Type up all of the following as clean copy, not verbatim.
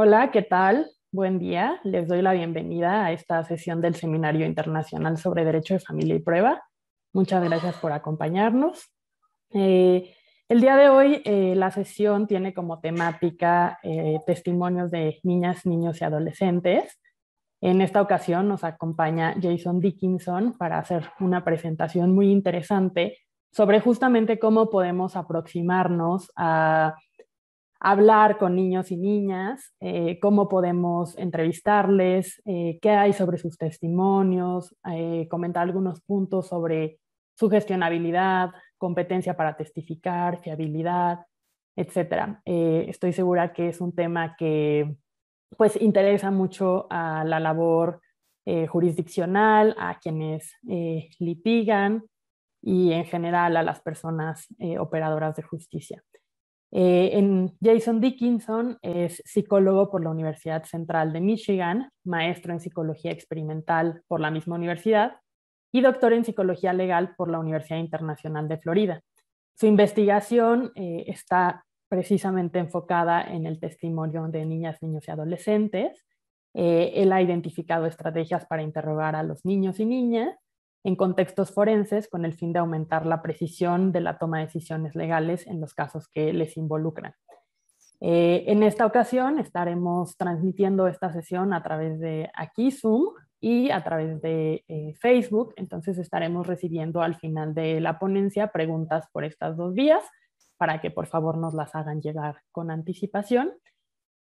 Hola, ¿qué tal? Buen día. Les doy la bienvenida a esta sesión del Seminario Internacional sobre Derecho de Familia y Prueba. Muchas gracias por acompañarnos. El día de hoy la sesión tiene como temática testimonios de niñas, niños y adolescentes. En esta ocasión nos acompaña Jason Dickinson para hacer una presentación muy interesante sobre justamente cómo podemos aproximarnos a hablar con niños y niñas, cómo podemos entrevistarles, qué hay sobre sus testimonios, comentar algunos puntos sobre su gestionabilidad, competencia para testificar, fiabilidad, etcétera. Estoy segura que es un tema que pues interesa mucho a la labor jurisdiccional, a quienes litigan y en general a las personas operadoras de justicia. Jason Dickinson es psicólogo por la Universidad Central de Michigan, maestro en psicología experimental por la misma universidad y doctor en psicología legal por la Universidad Internacional de Florida. Su investigación está precisamente enfocada en el testimonio de niñas, niños y adolescentes. Él ha identificado estrategias para interrogar a los niños y niñas en contextos forenses con el fin de aumentar la precisión de la toma de decisiones legales en los casos que les involucran. En esta ocasión estaremos transmitiendo esta sesión a través de aquí Zoom y a través de Facebook, entonces estaremos recibiendo al final de la ponencia preguntas por estas dos vías para que por favor nos las hagan llegar con anticipación.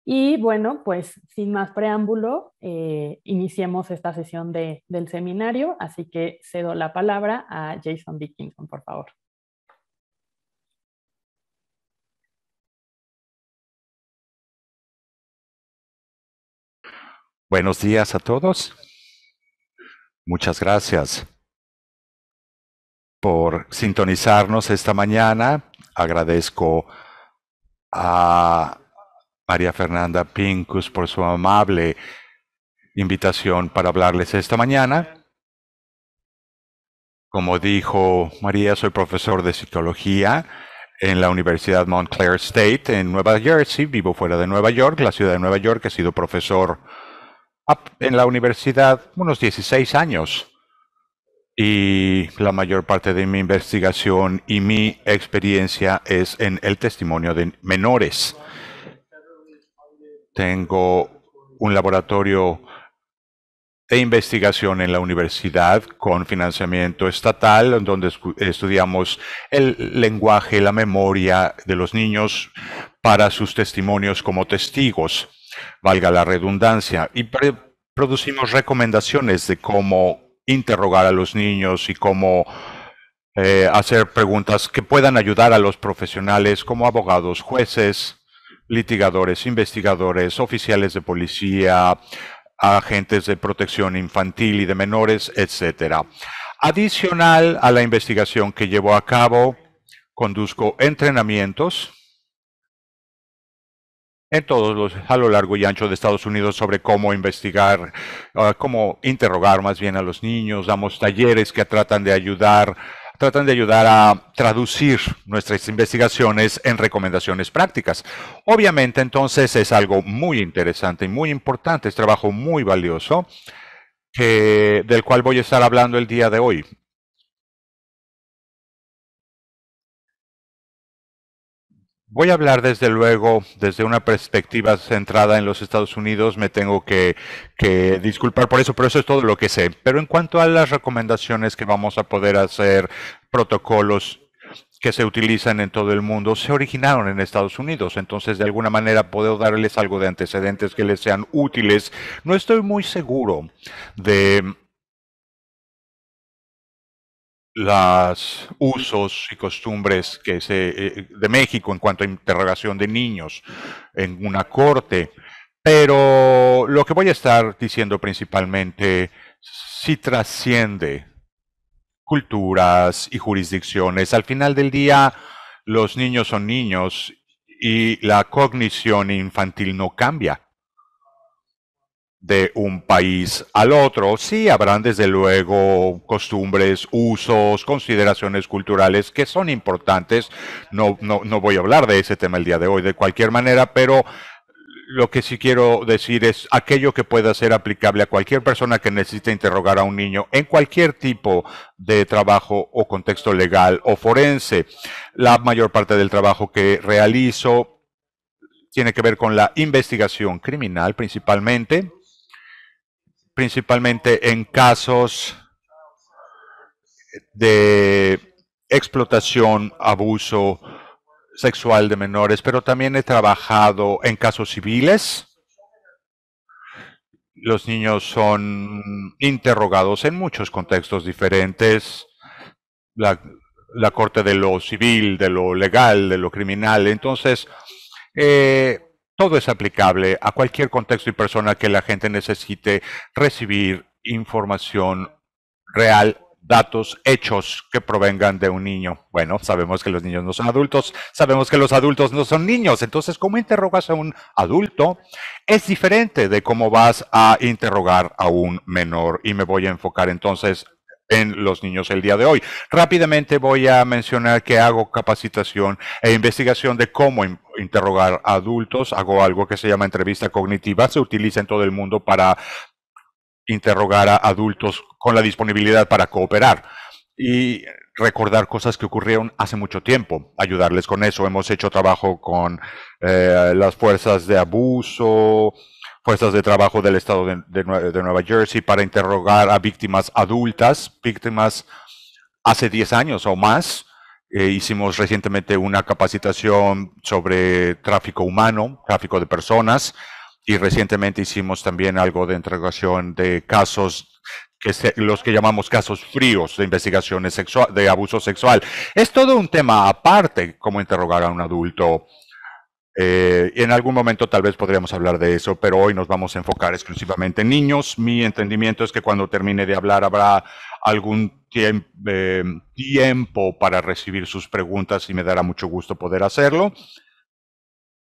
Y bueno, pues sin más preámbulo, iniciemos esta sesión del seminario, así que cedo la palabra a Jason Dickinson, por favor. Buenos días a todos. Muchas gracias por sintonizarnos esta mañana. Agradezco a María Fernanda Pincus por su amable invitación para hablarles esta mañana. Como dijo María, soy profesor de psicología en la Universidad Montclair State en Nueva Jersey. Vivo fuera de Nueva York, la ciudad de Nueva York. He sido profesor en la universidad unos 16 años. Y la mayor parte de mi investigación y mi experiencia es en el testimonio de menores. Tengo un laboratorio de investigación en la universidad con financiamiento estatal, donde estudiamos el lenguaje, la memoria de los niños para sus testimonios como testigos, valga la redundancia, y producimos recomendaciones de cómo interrogar a los niños y cómo hacer preguntas que puedan ayudar a los profesionales como abogados, jueces, litigadores, investigadores, oficiales de policía, agentes de protección infantil y de menores, etc. Adicional a la investigación que llevo a cabo, conduzco entrenamientos a lo largo y ancho de Estados Unidos sobre cómo investigar, cómo interrogar más bien a los niños. Damos talleres que tratan de ayudar a traducir nuestras investigaciones en recomendaciones prácticas. Obviamente, entonces, es algo muy interesante y muy importante, es trabajo muy valioso del cual voy a estar hablando el día de hoy. Voy a hablar desde luego desde una perspectiva centrada en los Estados Unidos. Me tengo que disculpar por eso, pero eso es todo lo que sé. Pero en cuanto a las recomendaciones que vamos a poder hacer, protocolos que se utilizan en todo el mundo, se originaron en Estados Unidos. Entonces, de alguna manera, puedo darles algo de antecedentes que les sean útiles. No estoy muy seguro de los usos y costumbres de México en cuanto a interrogación de niños en una corte, pero lo que voy a estar diciendo principalmente sí trasciende culturas y jurisdicciones. Al final del día, los niños son niños y la cognición infantil no cambia de un país al otro. Sí, habrán desde luego costumbres, usos, consideraciones culturales que son importantes. No voy a hablar de ese tema el día de hoy de cualquier manera, pero Lo que sí quiero decir es aquello que pueda ser aplicable a cualquier persona que necesite interrogar a un niño en cualquier tipo de trabajo o contexto legal o forense. La mayor parte del trabajo que realizo tiene que ver con la investigación criminal principalmente en casos de explotación, abuso sexual de menores, pero también he trabajado en casos civiles. Los niños son interrogados en muchos contextos diferentes, la, la corte de lo civil, de lo legal, de lo criminal. Entonces, todo es aplicable a cualquier contexto y persona que la gente necesite recibir información real, datos, hechos que provengan de un niño. Bueno, sabemos que los niños no son adultos, sabemos que los adultos no son niños, entonces cómo interrogas a un adulto es diferente de cómo vas a interrogar a un menor, y me voy a enfocar entonces en los niños el día de hoy. Rápidamente voy a mencionar que hago capacitación e investigación de cómo interrogar a adultos. Hago algo que se llama entrevista cognitiva, se utiliza en todo el mundo para interrogar a adultos con la disponibilidad para cooperar y recordar cosas que ocurrieron hace mucho tiempo, ayudarles con eso. Hemos hecho trabajo con las fuerzas de abuso, fuerzas de trabajo del estado de Nueva Jersey para interrogar a víctimas adultas, víctimas hace 10 años o más. Hicimos recientemente una capacitación sobre tráfico humano, tráfico de personas, y recientemente hicimos también algo de interrogación de casos los que llamamos casos fríos de investigaciones de abuso sexual. Es todo un tema aparte cómo interrogar a un adulto. Y en algún momento tal vez podríamos hablar de eso, pero hoy nos vamos a enfocar exclusivamente en niños. Mi entendimiento es que cuando termine de hablar habrá algún tiempo para recibir sus preguntas y me dará mucho gusto poder hacerlo.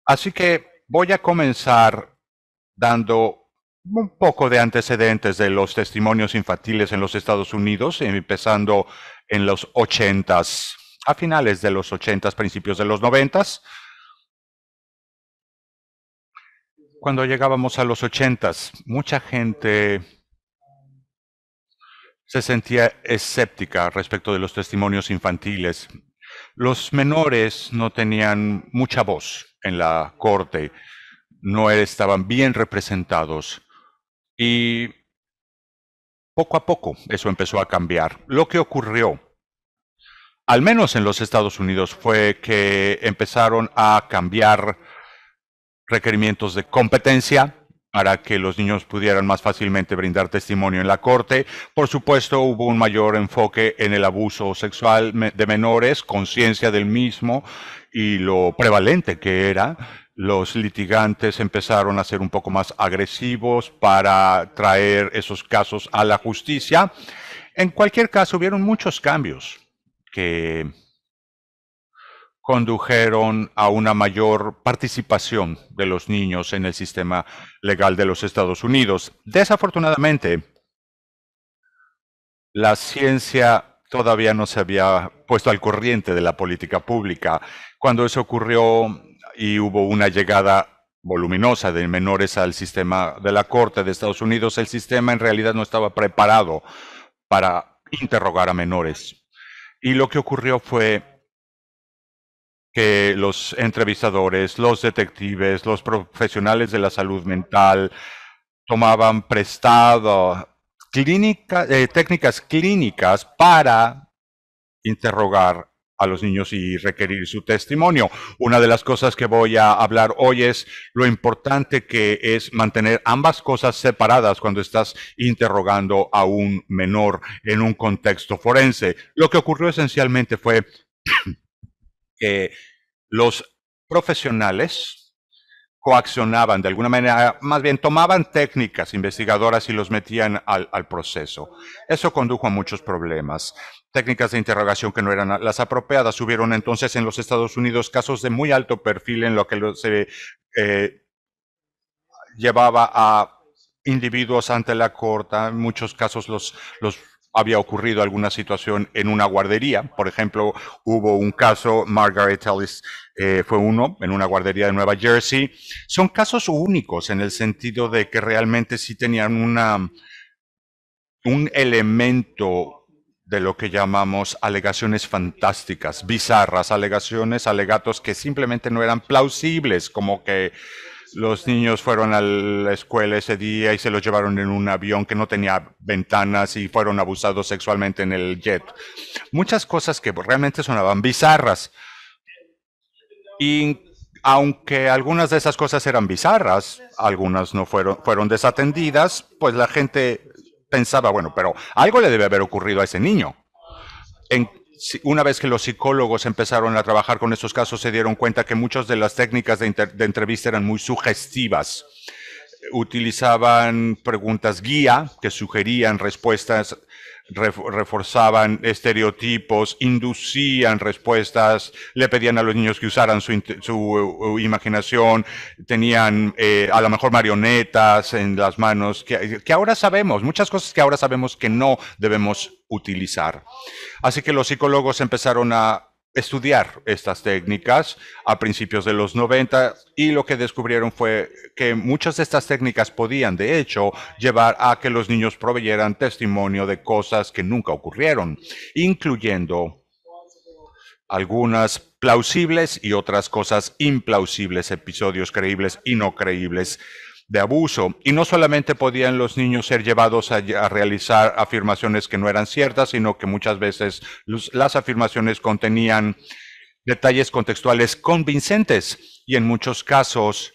Así que voy a comenzar dando un poco de antecedentes de los testimonios infantiles en los Estados Unidos, empezando en los 80s, a finales de los 80s, principios de los 90s. Cuando llegábamos a los 80s, mucha gente se sentía escéptica respecto de los testimonios infantiles. Los menores no tenían mucha voz en la corte, no estaban bien representados. Y poco a poco eso empezó a cambiar. Lo que ocurrió, al menos en los Estados Unidos, fue que empezaron a cambiar requerimientos de competencia para que los niños pudieran más fácilmente brindar testimonio en la corte. Por supuesto, hubo un mayor enfoque en el abuso sexual de menores, conciencia del mismo y lo prevalente que era. Los litigantes empezaron a ser un poco más agresivos para traer esos casos a la justicia. En cualquier caso, hubieron muchos cambios que condujeron a una mayor participación de los niños en el sistema legal de los Estados Unidos. Desafortunadamente, la ciencia todavía no se había puesto al corriente de la política pública. Cuando eso ocurrió y hubo una llegada voluminosa de menores al sistema de la Corte de Estados Unidos, el sistema en realidad no estaba preparado para interrogar a menores. Y lo que ocurrió fue que los entrevistadores, los detectives, los profesionales de la salud mental tomaban prestado técnicas clínicas para interrogar a los niños y requerir su testimonio. Una de las cosas que voy a hablar hoy es lo importante que es mantener ambas cosas separadas cuando estás interrogando a un menor en un contexto forense. Lo que ocurrió esencialmente fue que los profesionales coaccionaban de alguna manera, más bien tomaban técnicas investigadoras y los metían al proceso. Eso condujo a muchos problemas. Técnicas de interrogación que no eran las apropiadas. Hubieron entonces en los Estados Unidos casos de muy alto perfil en lo que se llevaba a individuos ante la corte. En muchos casos los había ocurrido alguna situación en una guardería. Por ejemplo, hubo un caso, Margaret Ellis fue uno, en una guardería de Nueva Jersey. Son casos únicos en el sentido de que realmente sí tenían un elemento de lo que llamamos alegaciones fantásticas, bizarras, alegatos que simplemente no eran plausibles, como que los niños fueron a la escuela ese día y se los llevaron en un avión que no tenía ventanas y fueron abusados sexualmente en el jet. Muchas cosas que realmente sonaban bizarras. Y aunque algunas de esas cosas eran bizarras, algunas no fueron desatendidas, pues la gente pensaba, bueno, pero algo le debe haber ocurrido a ese niño. Una vez que los psicólogos empezaron a trabajar con estos casos, se dieron cuenta que muchas de las técnicas de entrevista eran muy sugestivas. Utilizaban preguntas guía que sugerían respuestas, reforzaban estereotipos, inducían respuestas, le pedían a los niños que usaran su imaginación, tenían a lo mejor marionetas en las manos, que ahora sabemos, muchas cosas que ahora sabemos que no debemos utilizar. Así que los psicólogos empezaron a estudiar estas técnicas a principios de los 90 y lo que descubrieron fue que muchas de estas técnicas podían, de hecho, llevar a que los niños proveyeran testimonio de cosas que nunca ocurrieron, incluyendo algunas plausibles y otras cosas implausibles, episodios creíbles y no creíbles de abuso. Y no solamente podían los niños ser llevados a realizar afirmaciones que no eran ciertas, sino que muchas veces las afirmaciones contenían detalles contextuales convincentes y en muchos casos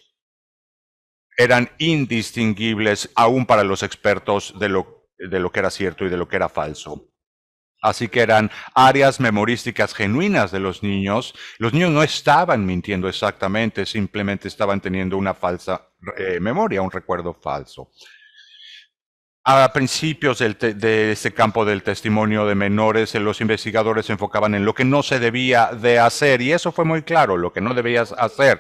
eran indistinguibles aún para los expertos de lo que era cierto y de lo que era falso. Así que eran áreas memorísticas genuinas de los niños. Los niños no estaban mintiendo exactamente, simplemente estaban teniendo una falsa memoria, un recuerdo falso. A principios de este campo del testimonio de menores, los investigadores se enfocaban en lo que no se debía de hacer, y eso fue muy claro, lo que no debías hacer.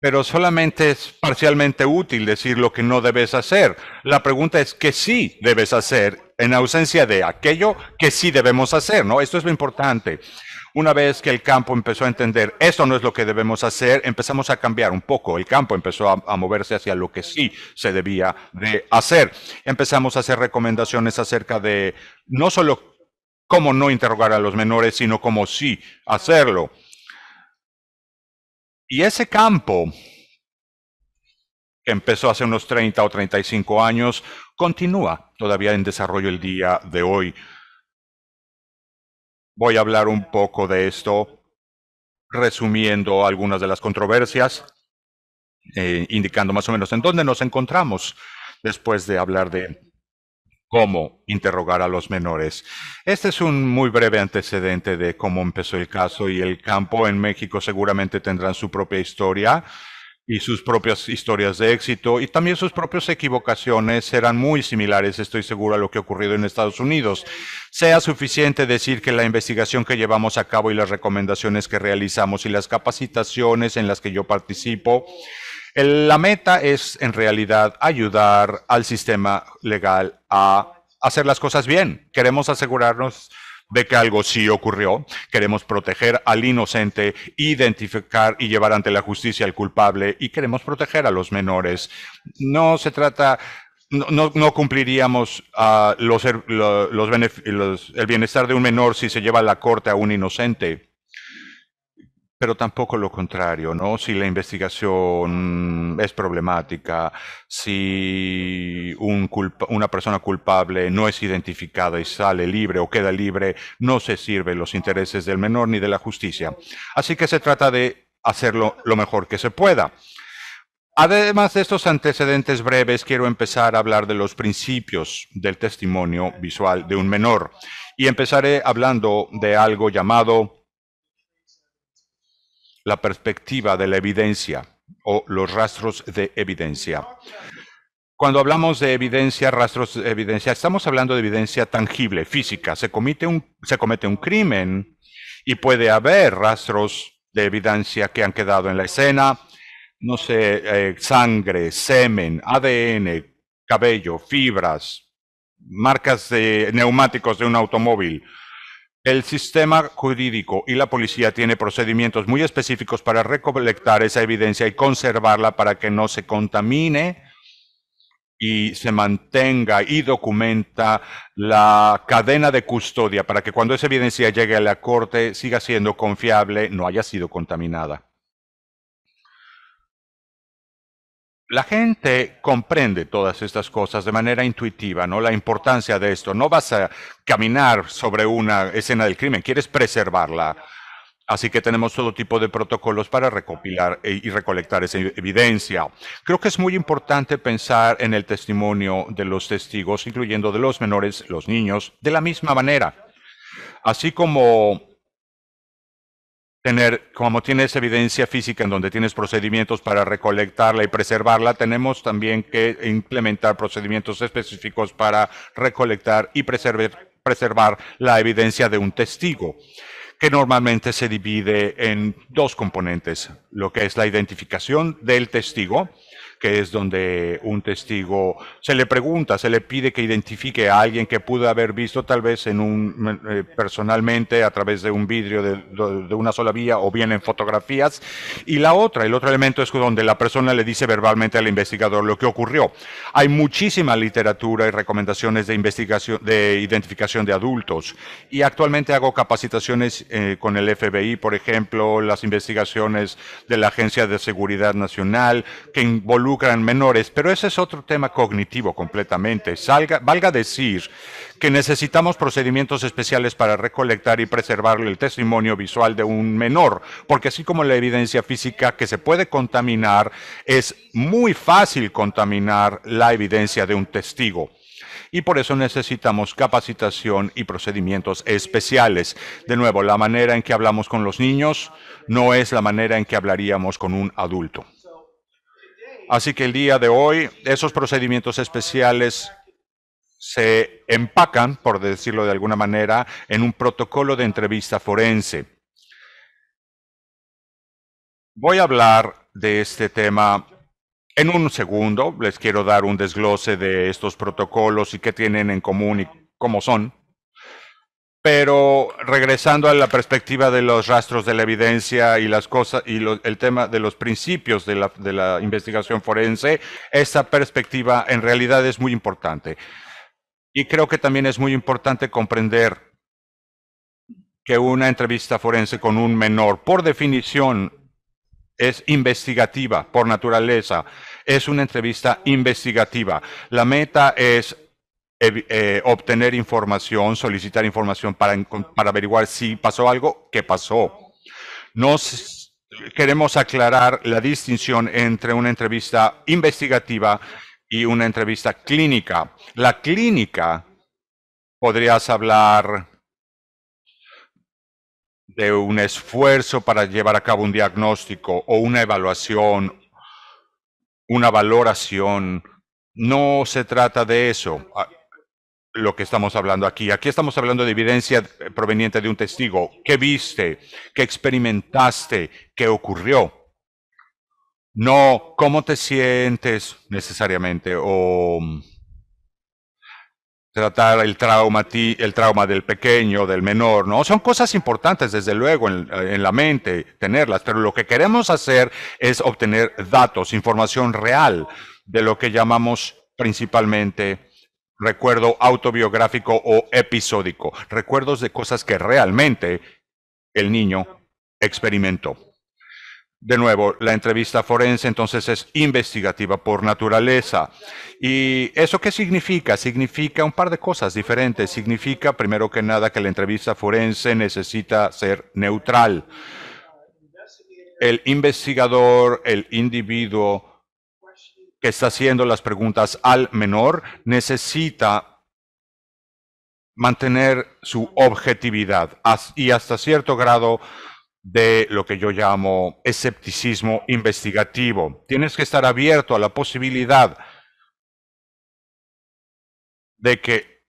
Pero solamente es parcialmente útil decir lo que no debes hacer. La pregunta es qué sí debes hacer en ausencia de aquello que sí debemos hacer, ¿no? Esto es lo importante. Una vez que el campo empezó a entender esto no es lo que debemos hacer, empezamos a cambiar un poco. El campo empezó a moverse hacia lo que sí se debía de hacer. Empezamos a hacer recomendaciones acerca de no solo cómo no interrogar a los menores, sino cómo sí hacerlo. Y ese campo, que empezó hace unos 30 o 35 años, continúa todavía en desarrollo el día de hoy. Voy a hablar un poco de esto, resumiendo algunas de las controversias, indicando más o menos en dónde nos encontramos después de hablar de cómo interrogar a los menores. Este es un muy breve antecedente de cómo empezó el caso, y el campo en México seguramente tendrán su propia historia y sus propias historias de éxito, y también sus propias equivocaciones serán muy similares, estoy seguro, a lo que ha ocurrido en Estados Unidos. Sea suficiente decir que la investigación que llevamos a cabo y las recomendaciones que realizamos y las capacitaciones en las que yo participo, la meta es en realidad ayudar al sistema legal a hacer las cosas bien. Queremos asegurarnos de que algo sí ocurrió. Queremos proteger al inocente, identificar y llevar ante la justicia al culpable, y queremos proteger a los menores. No se trata, no cumpliríamos el bienestar de un menor si se lleva a la corte a un inocente, pero tampoco lo contrario, ¿no? Si la investigación es problemática, si una persona culpable no es identificada y sale libre o queda libre, no se sirven los intereses del menor ni de la justicia. Así que se trata de hacerlo lo mejor que se pueda. Además de estos antecedentes breves, quiero empezar a hablar de los principios del testimonio visual de un menor. Y empezaré hablando de algo llamado la perspectiva de la evidencia o los rastros de evidencia. Cuando hablamos de evidencia, rastros de evidencia, estamos hablando de evidencia tangible, física. Se comete un crimen y puede haber rastros de evidencia que han quedado en la escena, no sé, sangre, semen, ADN, cabello, fibras, marcas de neumáticos de un automóvil. El sistema jurídico y la policía tiene procedimientos muy específicos para recolectar esa evidencia y conservarla para que no se contamine y se mantenga y documenta la cadena de custodia para que cuando esa evidencia llegue a la corte siga siendo confiable, no haya sido contaminada. La gente comprende todas estas cosas de manera intuitiva, ¿no? La importancia de esto. No vas a caminar sobre una escena del crimen, quieres preservarla. Así que tenemos todo tipo de protocolos para recopilar y recolectar esa evidencia. Creo que es muy importante pensar en el testimonio de los testigos, incluyendo de los menores, los niños, de la misma manera. Así como como tienes evidencia física en donde tienes procedimientos para recolectarla y preservarla, tenemos también que implementar procedimientos específicos para recolectar y preservar la evidencia de un testigo, que normalmente se divide en dos componentes, lo que es la identificación del testigo, que es donde un testigo se le pregunta, se le pide que identifique a alguien que pudo haber visto tal vez personalmente a través de un vidrio de una sola vía o bien en fotografías. Y el otro elemento es donde la persona le dice verbalmente al investigador lo que ocurrió. Hay muchísima literatura y recomendaciones de investigación, de identificación de adultos. Y actualmente hago capacitaciones con el FBI, por ejemplo, las investigaciones de la Agencia de Seguridad Nacional, que involucran menores, pero ese es otro tema cognitivo completamente. Valga decir que necesitamos procedimientos especiales para recolectar y preservar el testimonio visual de un menor, porque así como la evidencia física que se puede contaminar, es muy fácil contaminar la evidencia de un testigo. Y por eso necesitamos capacitación y procedimientos especiales. De nuevo, la manera en que hablamos con los niños no es la manera en que hablaríamos con un adulto. Así que el día de hoy, esos procedimientos especiales se empacan, por decirlo de alguna manera, en un protocolo de entrevista forense. Voy a hablar de este tema en un segundo. Les quiero dar un desglose de estos protocolos y qué tienen en común y cómo son. Pero regresando a la perspectiva de los rastros de la evidencia y las cosas y el tema de los principios de la investigación forense, esa perspectiva en realidad es muy importante. Y creo que también es muy importante comprender que una entrevista forense con un menor, por definición, es investigativa, por naturaleza. Es una entrevista investigativa. La meta es obtener información, solicitar información para averiguar si pasó algo, qué pasó. Queremos aclarar la distinción entre una entrevista investigativa y una entrevista clínica. La clínica, podrías hablar de un esfuerzo para llevar a cabo un diagnóstico o una evaluación, una valoración. No se trata de eso, lo que estamos hablando aquí. Aquí estamos hablando de evidencia proveniente de un testigo. ¿Qué viste? ¿Qué experimentaste? ¿Qué ocurrió? No cómo te sientes necesariamente o tratar el trauma del pequeño, del menor, ¿no? Son cosas importantes, desde luego, en la mente, tenerlas, pero lo que queremos hacer es obtener datos, información real de lo que llamamos principalmente recuerdo autobiográfico o episódico, recuerdos de cosas que realmente el niño experimentó. De nuevo, la entrevista forense entonces es investigativa por naturaleza. ¿Y eso qué significa? Significa un par de cosas diferentes. Significa, primero que nada, que la entrevista forense necesita ser neutral. El investigador, el individuo que está haciendo las preguntas al menor, necesita mantener su objetividad y hasta cierto grado de lo que yo llamo escepticismo investigativo. Tienes que estar abierto a la posibilidad de que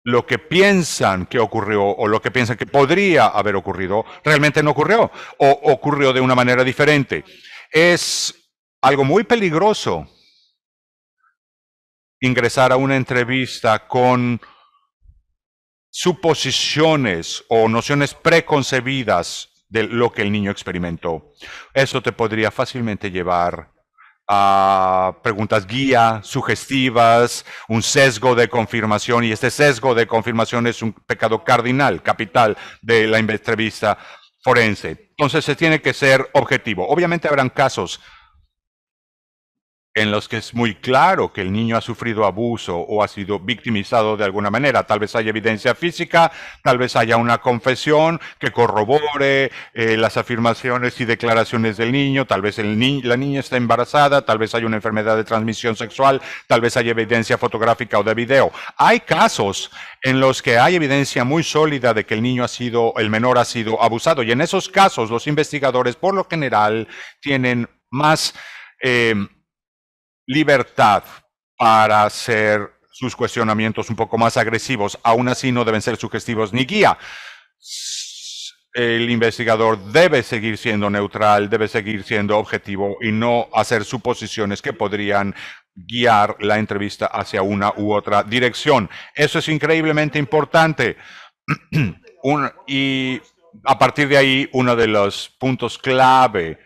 lo que piensan que ocurrió o lo que piensan que podría haber ocurrido realmente no ocurrió o ocurrió de una manera diferente. Es algo muy peligroso ingresar a una entrevista con suposiciones o nociones preconcebidas de lo que el niño experimentó. Eso te podría fácilmente llevar a preguntas guía, sugestivas, un sesgo de confirmación, y este sesgo de confirmación es un pecado cardinal, capital de la entrevista forense. Entonces se tiene que ser objetivo. Obviamente habrán casos en los que es muy claro que el niño ha sufrido abuso o ha sido victimizado de alguna manera. Tal vez haya evidencia física, tal vez haya una confesión que corrobore las afirmaciones y declaraciones del niño, tal vez la niña está embarazada, tal vez haya una enfermedad de transmisión sexual, tal vez haya evidencia fotográfica o de video. Hay casos en los que hay evidencia muy sólida de que el menor ha sido abusado, y en esos casos los investigadores por lo general tienen más libertad para hacer sus cuestionamientos un poco más agresivos. Aún así no deben ser sugestivos ni guía. El investigador debe seguir siendo neutral, debe seguir siendo objetivo y no hacer suposiciones que podrían guiar la entrevista hacia una u otra dirección. Eso es increíblemente importante. Y a partir de ahí, uno de los puntos clave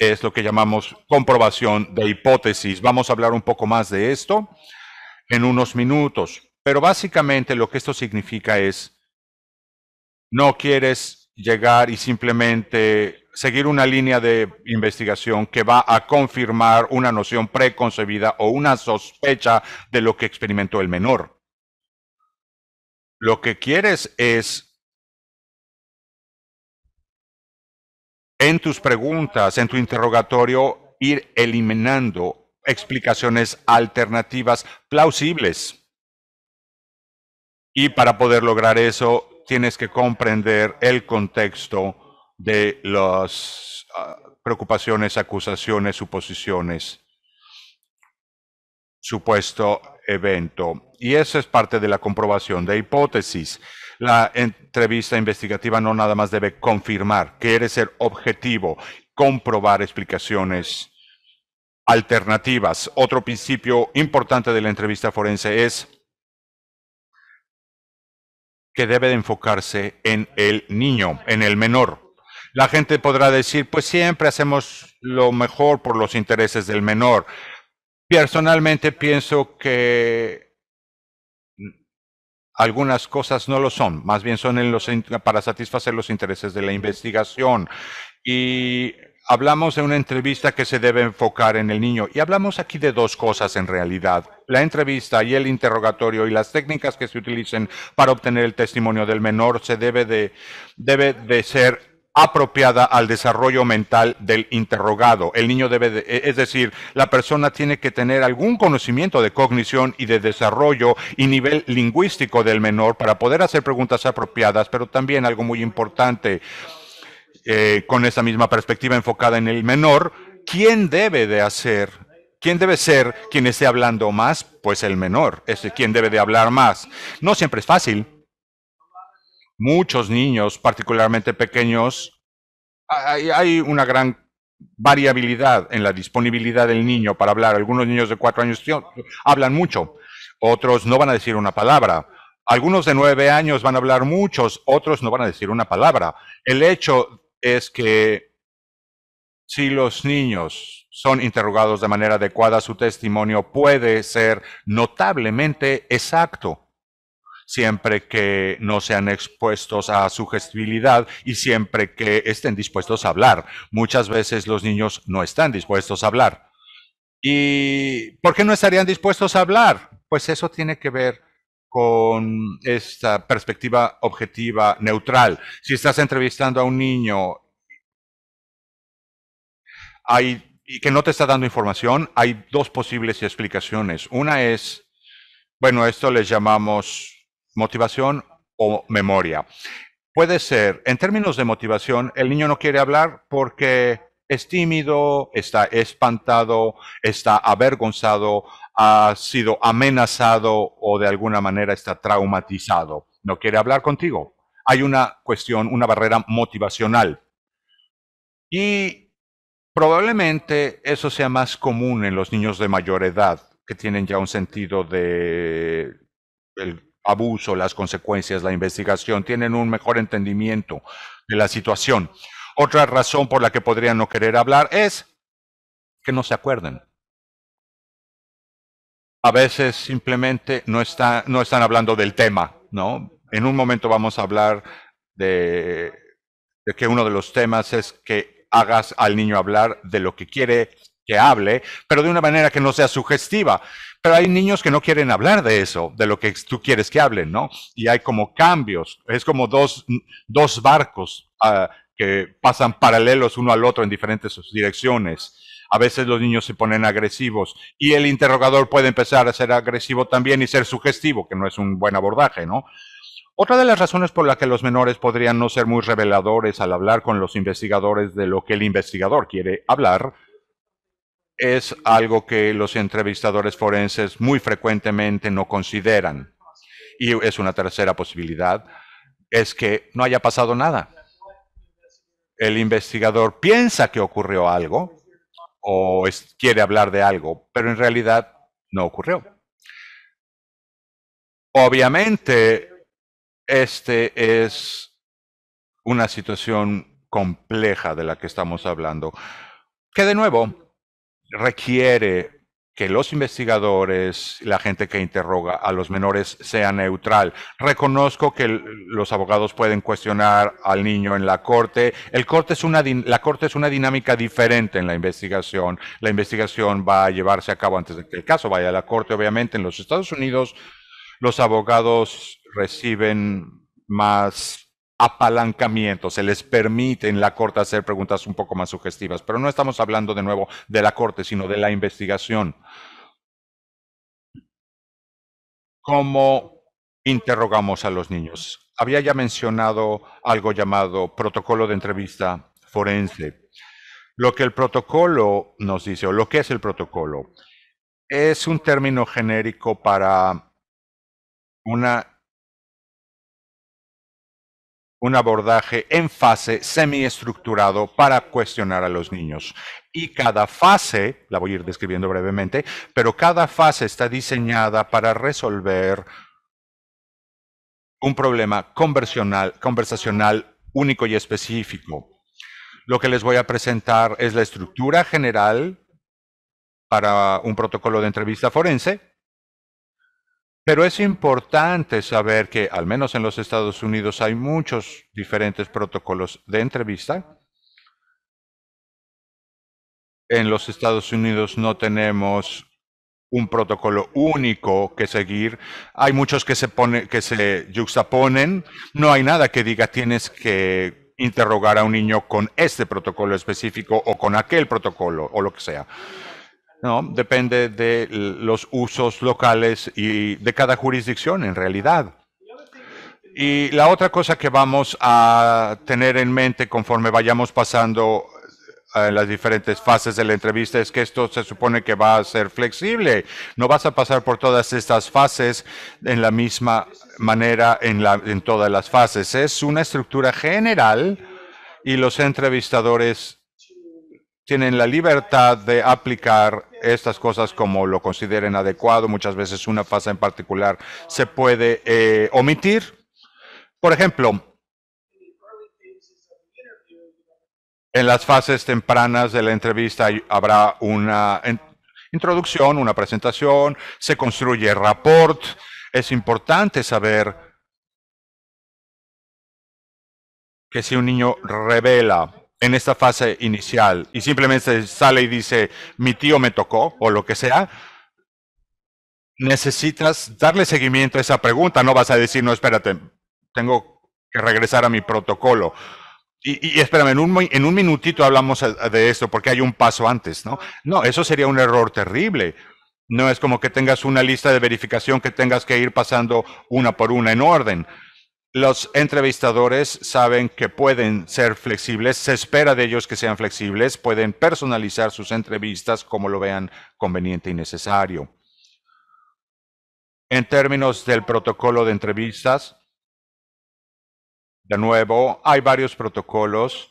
es lo que llamamos comprobación de hipótesis. Vamos a hablar un poco más de esto en unos minutos, pero básicamente lo que esto significa es, no quieres llegar y simplemente seguir una línea de investigación que va a confirmar una noción preconcebida o una sospecha de lo que experimentó el menor. Lo que quieres es, en tus preguntas, en tu interrogatorio, ir eliminando explicaciones alternativas plausibles. Y para poder lograr eso, tienes que comprender el contexto de las preocupaciones, acusaciones, suposiciones, supuesto evento. Y eso es parte de la comprobación de hipótesis. La entrevista investigativa no nada más debe confirmar, quiere ser objetivo, comprobar explicaciones alternativas. Otro principio importante de la entrevista forense es que debe de enfocarse en el niño, en el menor. La gente podrá decir, pues siempre hacemos lo mejor por los intereses del menor. Personalmente pienso que algunas cosas no lo son, más bien son para satisfacer los intereses de la investigación. Y hablamos de una entrevista que se debe enfocar en el niño, y hablamos aquí de dos cosas en realidad: la entrevista y el interrogatorio y las técnicas que se utilicen para obtener el testimonio del menor debe de ser apropiada al desarrollo mental del interrogado. El niño es decir, la persona tiene que tener algún conocimiento de cognición y de desarrollo y nivel lingüístico del menor para poder hacer preguntas apropiadas, pero también algo muy importante, con esa misma perspectiva enfocada en el menor, ¿quién debe ser quien esté hablando más? Pues el menor, es quien debe de hablar más. No siempre es fácil. Muchos niños, particularmente pequeños, hay una gran variabilidad en la disponibilidad del niño para hablar. Algunos niños de 4 años hablan mucho, otros no van a decir una palabra. Algunos de 9 años van a hablar muchos, otros no van a decir una palabra. El hecho es que si los niños son interrogados de manera adecuada, su testimonio puede ser notablemente exacto, siempre que no sean expuestos a sugestibilidad y siempre que estén dispuestos a hablar. Muchas veces los niños no están dispuestos a hablar. ¿Y por qué no estarían dispuestos a hablar? Pues eso tiene que ver con esta perspectiva objetiva neutral. Si estás entrevistando a un niño y que no te está dando información, hay dos posibles explicaciones. Una es, bueno, esto les llamamos motivación o memoria. Puede ser, en términos de motivación, el niño no quiere hablar porque es tímido, está espantado, está avergonzado, ha sido amenazado o de alguna manera está traumatizado. No quiere hablar contigo. Hay una cuestión, una barrera motivacional. Y probablemente eso sea más común en los niños de mayor edad. que tienen ya un sentido de el abuso, las consecuencias, la investigación, tienen un mejor entendimiento de la situación. Otra razón por la que podrían no querer hablar es que no se acuerden. A veces simplemente no están hablando del tema, ¿no? En un momento vamos a hablar de, de que uno de los temas es que hagas al niño hablar de lo que quiere que hable, pero de una manera que no sea sugestiva. Pero hay niños que no quieren hablar de eso, de lo que tú quieres que hablen, ¿no? Y hay como cambios, es como dos barcos que pasan paralelos uno al otro en diferentes direcciones. A veces los niños se ponen agresivos y el interrogador puede empezar a ser agresivo también y ser sugestivo, que no es un buen abordaje, ¿no? Otra de las razones por la que los menores podrían no ser muy reveladores al hablar con los investigadores de lo que el investigador quiere hablar es algo que los entrevistadores forenses muy frecuentemente no consideran. Y es una tercera posibilidad, es que no haya pasado nada. El investigador piensa que ocurrió algo o quiere hablar de algo, pero en realidad no ocurrió. Obviamente, este es una situación compleja de la que estamos hablando, que de nuevo requiere que los investigadores, la gente que interroga a los menores sea neutral. Reconozco que los abogados pueden cuestionar al niño en la corte. La corte es una dinámica diferente en la investigación. La investigación va a llevarse a cabo antes de que el caso vaya a la corte. Obviamente en los Estados Unidos los abogados reciben más apalancamiento, se les permite en la corte hacer preguntas un poco más sugestivas, pero no estamos hablando de nuevo de la corte, sino de la investigación. ¿Cómo interrogamos a los niños? Había ya mencionado algo llamado protocolo de entrevista forense. Lo que el protocolo nos dice, o lo que es el protocolo, es un término genérico para un abordaje en fase semiestructurado para cuestionar a los niños. Y cada fase, la voy a ir describiendo brevemente, pero cada fase está diseñada para resolver un problema conversacional único y específico. Lo que les voy a presentar es la estructura general para un protocolo de entrevista forense, pero es importante saber que, al menos en los Estados Unidos, hay muchos diferentes protocolos de entrevista. En los Estados Unidos no tenemos un protocolo único que seguir. Hay muchos que se yuxtaponen. No hay nada que diga tienes que interrogar a un niño con este protocolo específico o con aquel protocolo o lo que sea. No, depende de los usos locales y de cada jurisdicción en realidad. Y la otra cosa que vamos a tener en mente conforme vayamos pasando en las diferentes fases de la entrevista es que esto se supone que va a ser flexible. No vas a pasar por todas estas fases en la misma manera en todas las fases. Es una estructura general y los entrevistadores tienen la libertad de aplicar estas cosas como lo consideren adecuado. Muchas veces una fase en particular se puede omitir. Por ejemplo, en las fases tempranas de la entrevista habrá una introducción, una presentación, se construye rapport. Es importante saber que si un niño revela en esta fase inicial y simplemente sale y dice mi tío me tocó o lo que sea, necesitas darle seguimiento a esa pregunta. No vas a decir, no, espérate, tengo que regresar a mi protocolo. Y espérame, en un minutito hablamos de esto porque hay un paso antes, ¿no? No, eso sería un error terrible. No es como que tengas una lista de verificación que tengas que ir pasando una por una en orden. Los entrevistadores saben que pueden ser flexibles, se espera de ellos que sean flexibles, pueden personalizar sus entrevistas como lo vean conveniente y necesario. En términos del protocolo de entrevistas, de nuevo, hay varios protocolos.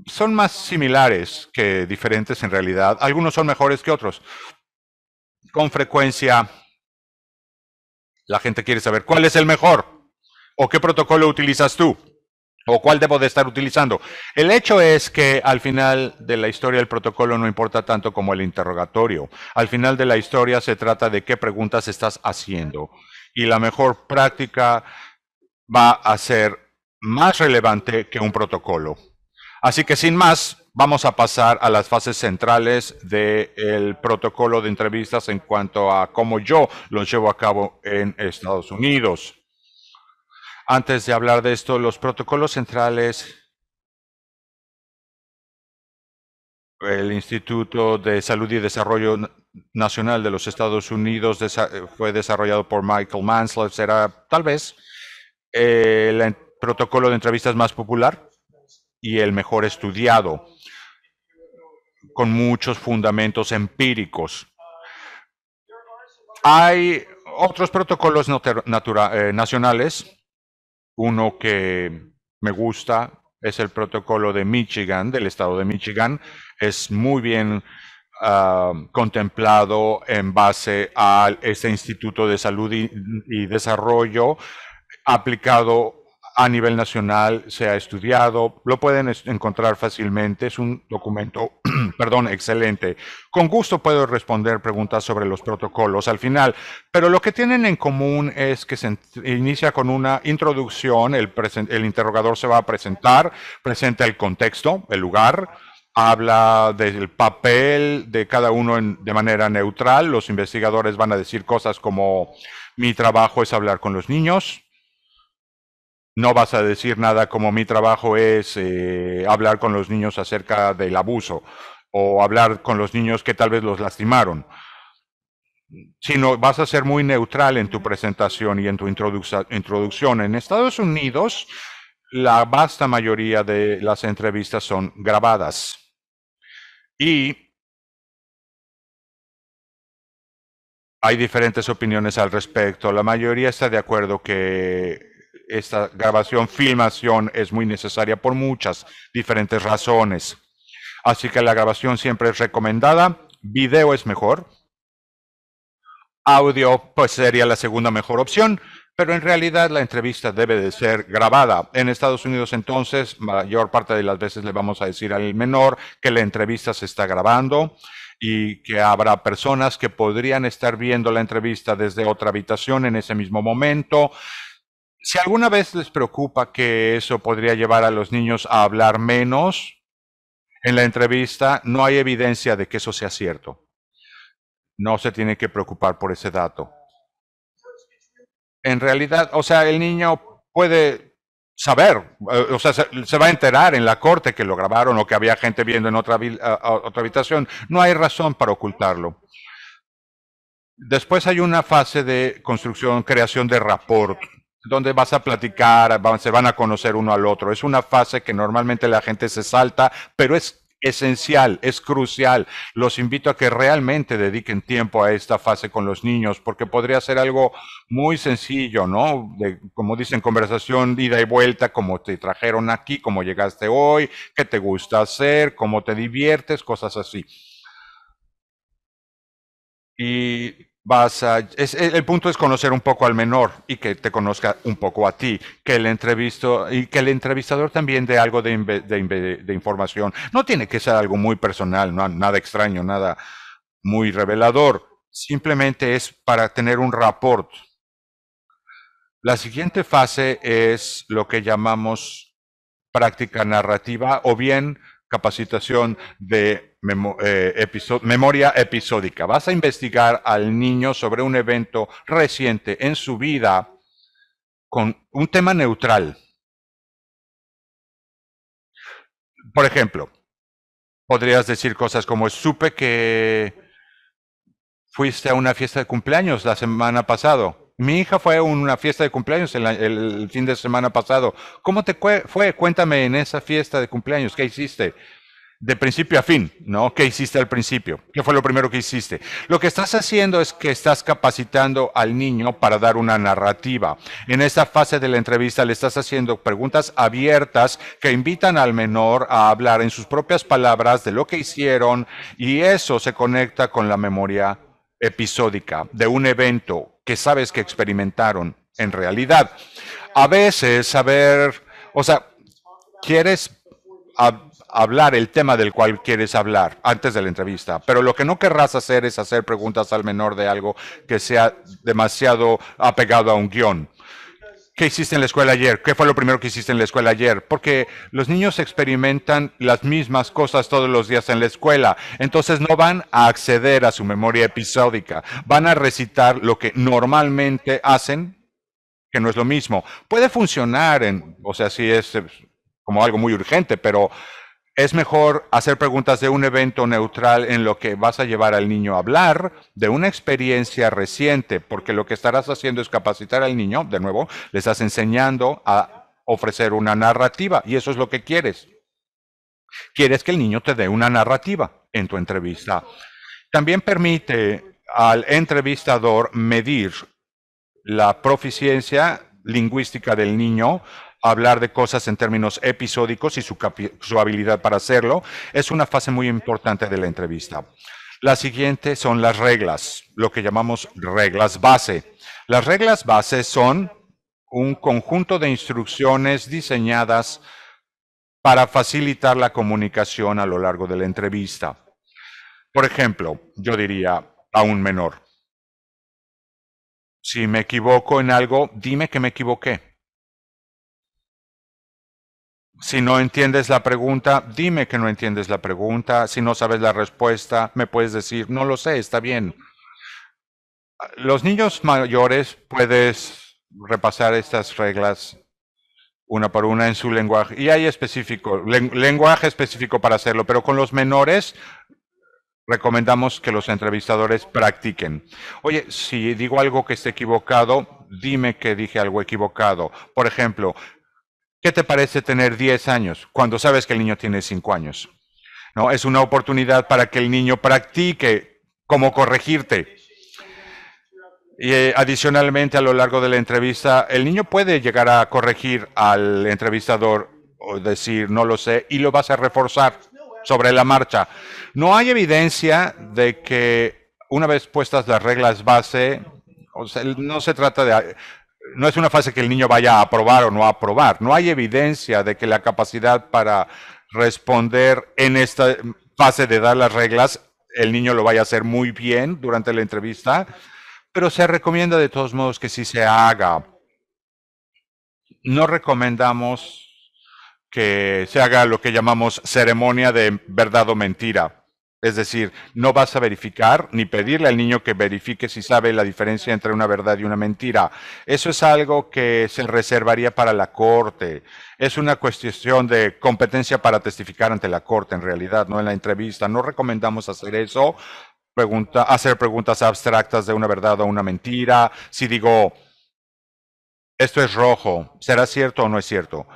Son más similares que diferentes en realidad. Algunos son mejores que otros. con frecuencia la gente quiere saber cuál es el mejor o qué protocolo utilizas tú o cuál debo de estar utilizando. El hecho es que al final de la historia el protocolo no importa tanto como el interrogatorio. Al final de la historia se trata de qué preguntas estás haciendo. Y la mejor práctica va a ser más relevante que un protocolo. Así que sin más, vamos a pasar a las fases centrales del protocolo de entrevistas en cuanto a cómo yo los llevo a cabo en Estados Unidos. Antes de hablar de esto, los protocolos centrales, el Instituto de Salud y Desarrollo Nacional de los Estados Unidos fue desarrollado por Michael Mansell, será tal vez el protocolo de entrevistas más popular y el mejor estudiado, con muchos fundamentos empíricos. Hay otros protocolos nacionales. Uno que me gusta es el protocolo de Michigan, del estado de Michigan. Es muy bien contemplado en base a este Instituto de Salud y Desarrollo, aplicado a nivel nacional, se ha estudiado, lo pueden encontrar fácilmente, es un documento, perdón, excelente. Con gusto puedo responder preguntas sobre los protocolos al final, pero lo que tienen en común es que se inicia con una introducción, el interrogador se va a presentar, presenta el contexto, el lugar, habla del papel de cada uno de manera neutral. Los investigadores van a decir cosas como: mi trabajo es hablar con los niños. No vas a decir nada como: mi trabajo es hablar con los niños acerca del abuso o hablar con los niños que tal vez los lastimaron. Sino vas a ser muy neutral en tu presentación y en tu introducción. En Estados Unidos, la vasta mayoría de las entrevistas son grabadas. Y hay diferentes opiniones al respecto. La mayoría está de acuerdo que esta grabación, filmación, es muy necesaria por muchas diferentes razones. Así que la grabación siempre es recomendada. Video es mejor. Audio, pues sería la segunda mejor opción, pero en realidad la entrevista debe de ser grabada. En Estados Unidos, entonces, mayor parte de las veces le vamos a decir al menor que la entrevista se está grabando y que habrá personas que podrían estar viendo la entrevista desde otra habitación en ese mismo momento. Si alguna vez les preocupa que eso podría llevar a los niños a hablar menos en la entrevista, no hay evidencia de que eso sea cierto. No se tiene que preocupar por ese dato. En realidad, o sea, el niño puede saber, o sea, se va a enterar en la corte que lo grabaron o que había gente viendo en otra habitación. No hay razón para ocultarlo. Después hay una fase de construcción, creación de rapport, donde vas a platicar, se van a conocer uno al otro. Es una fase que normalmente la gente se salta, pero es esencial, es crucial. Los invito a que realmente dediquen tiempo a esta fase con los niños, porque podría ser algo muy sencillo, ¿no? Como dicen, conversación ida y vuelta, cómo te trajeron aquí, cómo llegaste hoy, qué te gusta hacer, cómo te diviertes, cosas así. Y el punto es conocer un poco al menor y que te conozca un poco a ti, que el entrevistador también dé algo de información. No tiene que ser algo muy personal, no, nada extraño, nada muy revelador. Simplemente es para tener un rapport. La siguiente fase es lo que llamamos práctica narrativa o bien capacitación de memoria episódica. Vas a investigar al niño sobre un evento reciente en su vida con un tema neutral. Por ejemplo, podrías decir cosas como: supe que fuiste a una fiesta de cumpleaños la semana pasada. Mi hija fue a una fiesta de cumpleaños el fin de semana pasado. ¿Cómo te fue? Cuéntame en esa fiesta de cumpleaños, ¿qué hiciste? De principio a fin, ¿no? ¿Qué hiciste al principio? ¿Qué fue lo primero que hiciste? Lo que estás haciendo es que estás capacitando al niño para dar una narrativa. En esta fase de la entrevista le estás haciendo preguntas abiertas que invitan al menor a hablar en sus propias palabras de lo que hicieron, y eso se conecta con la memoria episódica de un evento que sabes que experimentaron en realidad. A veces saber, o sea, quieres hablar el tema del cual quieres hablar antes de la entrevista, pero lo que no querrás hacer es hacer preguntas al menor de algo que sea demasiado apegado a un guión. ¿Qué hiciste en la escuela ayer? ¿Qué fue lo primero que hiciste en la escuela ayer? Porque los niños experimentan las mismas cosas todos los días en la escuela, entonces no van a acceder a su memoria episódica, van a recitar lo que normalmente hacen, que no es lo mismo. Puede funcionar, o sea, sí es como algo muy urgente, pero es mejor hacer preguntas de un evento neutral en lo que vas a llevar al niño a hablar de una experiencia reciente, porque lo que estarás haciendo es capacitar al niño, de nuevo, le estás enseñando a ofrecer una narrativa y eso es lo que quieres. Quieres que el niño te dé una narrativa en tu entrevista. También permite al entrevistador medir la proficiencia lingüística del niño, hablar de cosas en términos episódicos y su habilidad para hacerlo, es una fase muy importante de la entrevista. La siguiente son las reglas, lo que llamamos reglas base. Las reglas base son un conjunto de instrucciones diseñadas para facilitar la comunicación a lo largo de la entrevista. Por ejemplo, yo diría a un menor, si me equivoco en algo, dime que me equivoqué. Si no entiendes la pregunta, dime que no entiendes la pregunta. Si no sabes la respuesta, me puedes decir, no lo sé, está bien. Los niños mayores puedes repasar estas reglas una por una en su lenguaje. Y hay lenguaje específico para hacerlo, pero con los menores recomendamos que los entrevistadores practiquen. Oye, si digo algo que esté equivocado, dime que dije algo equivocado. Por ejemplo, ¿qué te parece tener 10 años cuando sabes que el niño tiene 5 años? ¿No? Es una oportunidad para que el niño practique cómo corregirte. Y adicionalmente, a lo largo de la entrevista, el niño puede llegar a corregir al entrevistador o decir, no lo sé, y lo vas a reforzar sobre la marcha. No hay evidencia de que una vez puestas las reglas base, o sea, no se trata de... No es una fase que el niño vaya a aprobar o no a aprobar. No hay evidencia de que la capacidad para responder en esta fase de dar las reglas, el niño lo vaya a hacer muy bien durante la entrevista, pero se recomienda de todos modos que sí se haga. No recomendamos que se haga lo que llamamos ceremonia de verdad o mentira. Es decir, no vas a verificar ni pedirle al niño que verifique si sabe la diferencia entre una verdad y una mentira. Eso es algo que se reservaría para la corte. Es una cuestión de competencia para testificar ante la corte, en realidad, no en la entrevista. No recomendamos hacer eso, hacer preguntas abstractas de una verdad o una mentira. Si digo, esto es rojo, ¿será cierto o no es cierto?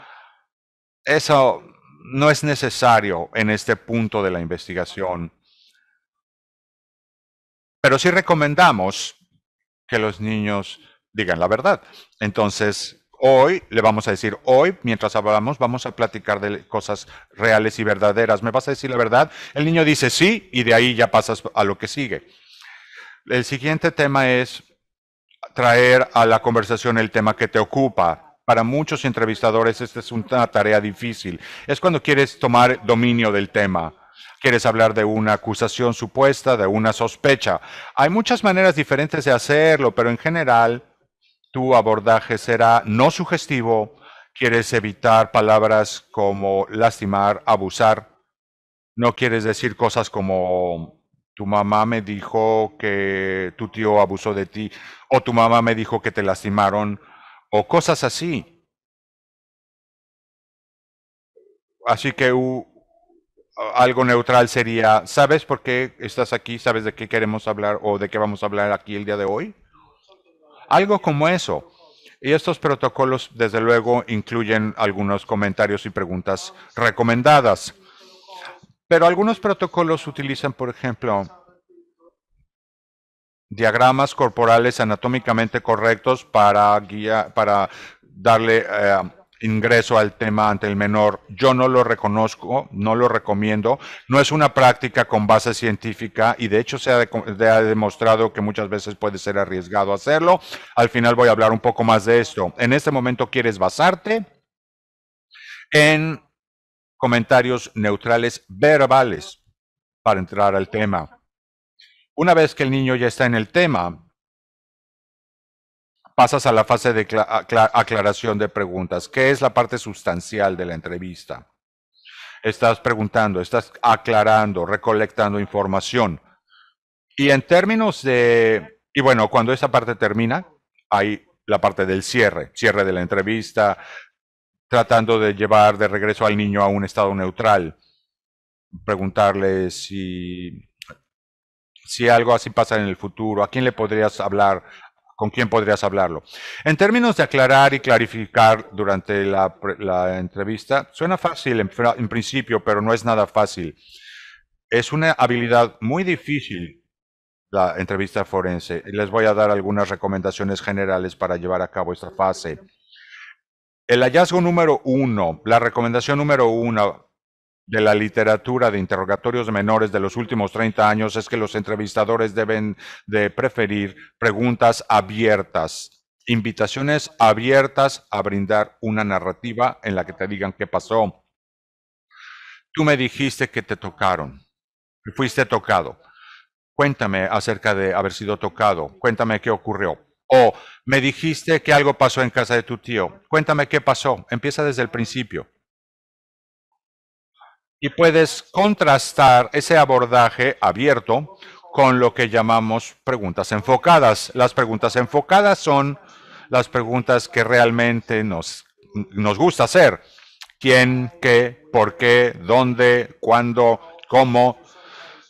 Eso no es necesario en este punto de la investigación, pero sí recomendamos que los niños digan la verdad. Entonces, hoy le vamos a decir, hoy, mientras hablamos, vamos a platicar de cosas reales y verdaderas. ¿Me vas a decir la verdad? El niño dice sí y de ahí ya pasas a lo que sigue. El siguiente tema es traer a la conversación el tema que te ocupa. Para muchos entrevistadores esta es una tarea difícil. Es cuando quieres tomar dominio del tema. Quieres hablar de una acusación supuesta, de una sospecha. Hay muchas maneras diferentes de hacerlo, pero en general tu abordaje será no sugestivo. Quieres evitar palabras como lastimar, abusar. No quieres decir cosas como tu mamá me dijo que tu tío abusó de ti, o tu mamá me dijo que te lastimaron, o cosas así. Así que algo neutral sería, ¿sabes por qué estás aquí? ¿Sabes de qué queremos hablar o de qué vamos a hablar aquí el día de hoy? Algo como eso. Y estos protocolos, desde luego, incluyen algunos comentarios y preguntas recomendadas. Pero algunos protocolos utilizan, por ejemplo, diagramas corporales anatómicamente correctos para darle ingreso al tema ante el menor. Yo no lo reconozco, no lo recomiendo. No es una práctica con base científica y de hecho se ha demostrado que muchas veces puede ser arriesgado hacerlo. Al final voy a hablar un poco más de esto. En este momento quieres basarte en comentarios neutrales verbales para entrar al tema. Una vez que el niño ya está en el tema, pasas a la fase de aclaración de preguntas, que es la parte sustancial de la entrevista. Estás preguntando, estás aclarando, recolectando información. Y en términos de... Y bueno, cuando esa parte termina, hay la parte del cierre de la entrevista, tratando de llevar de regreso al niño a un estado neutral. Preguntarle si algo así pasa en el futuro, a quién le podrías hablar, con quién podrías hablarlo. En términos de aclarar y clarificar durante la entrevista, suena fácil en principio, pero no es nada fácil. Es una habilidad muy difícil la entrevista forense. Les voy a dar algunas recomendaciones generales para llevar a cabo esta fase. El hallazgo número 1, la recomendación número 1 de la literatura de interrogatorios de menores de los últimos 30 años es que los entrevistadores deben de preferir preguntas abiertas, invitaciones abiertas a brindar una narrativa en la que te digan qué pasó. Tú me dijiste que te tocaron, fuiste tocado. Cuéntame acerca de haber sido tocado, cuéntame qué ocurrió. O me dijiste que algo pasó en casa de tu tío, cuéntame qué pasó. Empieza desde el principio. Y puedes contrastar ese abordaje abierto con lo que llamamos preguntas enfocadas. Las preguntas enfocadas son las preguntas que realmente nos gusta hacer. ¿Quién, qué, por qué, dónde, cuándo, cómo?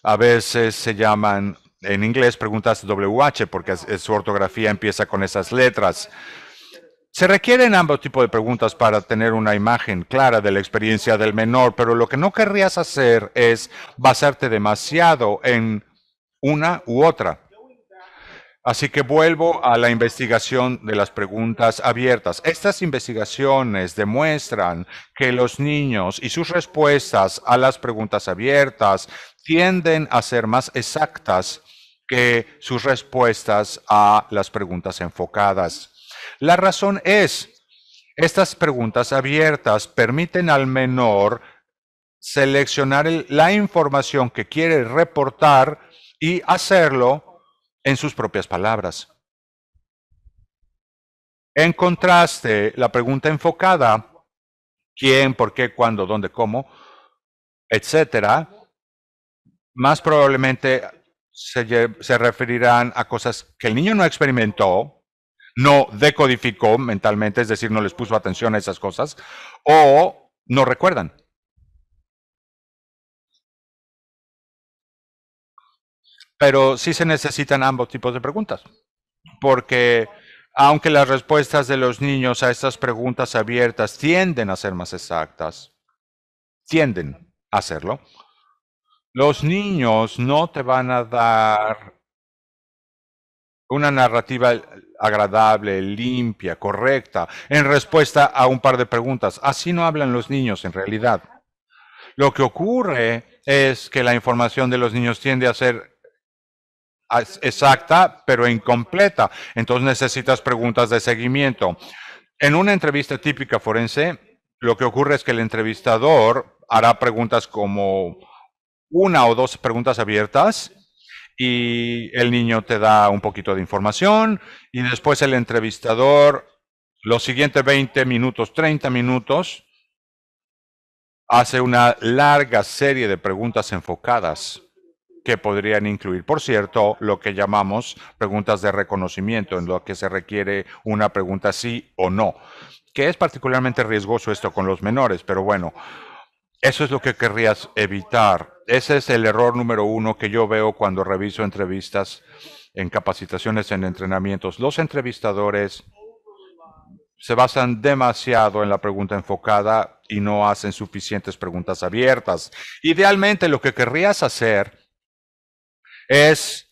A veces se llaman en inglés preguntas WH porque su ortografía empieza con esas letras. Se requieren ambos tipos de preguntas para tener una imagen clara de la experiencia del menor, pero lo que no querrías hacer es basarte demasiado en una u otra. Así que vuelvo a la investigación de las preguntas abiertas. Estas investigaciones demuestran que los niños y sus respuestas a las preguntas abiertas tienden a ser más exactas que sus respuestas a las preguntas enfocadas. La razón es, estas preguntas abiertas permiten al menor seleccionar la información que quiere reportar y hacerlo en sus propias palabras. En contraste, la pregunta enfocada, quién, por qué, cuándo, dónde, cómo, etcétera, más probablemente se referirán a cosas que el niño no experimentó, no decodificó mentalmente, es decir, no les puso atención a esas cosas, o no recuerdan. Pero sí se necesitan ambos tipos de preguntas, porque aunque las respuestas de los niños a estas preguntas abiertas tienden a ser más exactas, tienden a hacerlo, los niños no te van a dar una narrativa agradable, limpia, correcta, en respuesta a un par de preguntas. Así no hablan los niños en realidad. Lo que ocurre es que la información de los niños tiende a ser exacta, pero incompleta. Entonces necesitas preguntas de seguimiento. En una entrevista típica forense, lo que ocurre es que el entrevistador hará preguntas como una o dos preguntas abiertas y el niño te da un poquito de información y después el entrevistador, los siguientes 20 minutos, 30 minutos, hace una larga serie de preguntas enfocadas que podrían incluir, por cierto, lo que llamamos preguntas de reconocimiento, en lo que se requiere una pregunta sí o no, que es particularmente riesgoso esto con los menores, pero bueno, eso es lo que querrías evitar. Ese es el error número 1 que yo veo cuando reviso entrevistas en capacitaciones, en entrenamientos. Los entrevistadores se basan demasiado en la pregunta enfocada y no hacen suficientes preguntas abiertas. Idealmente lo que querrías hacer es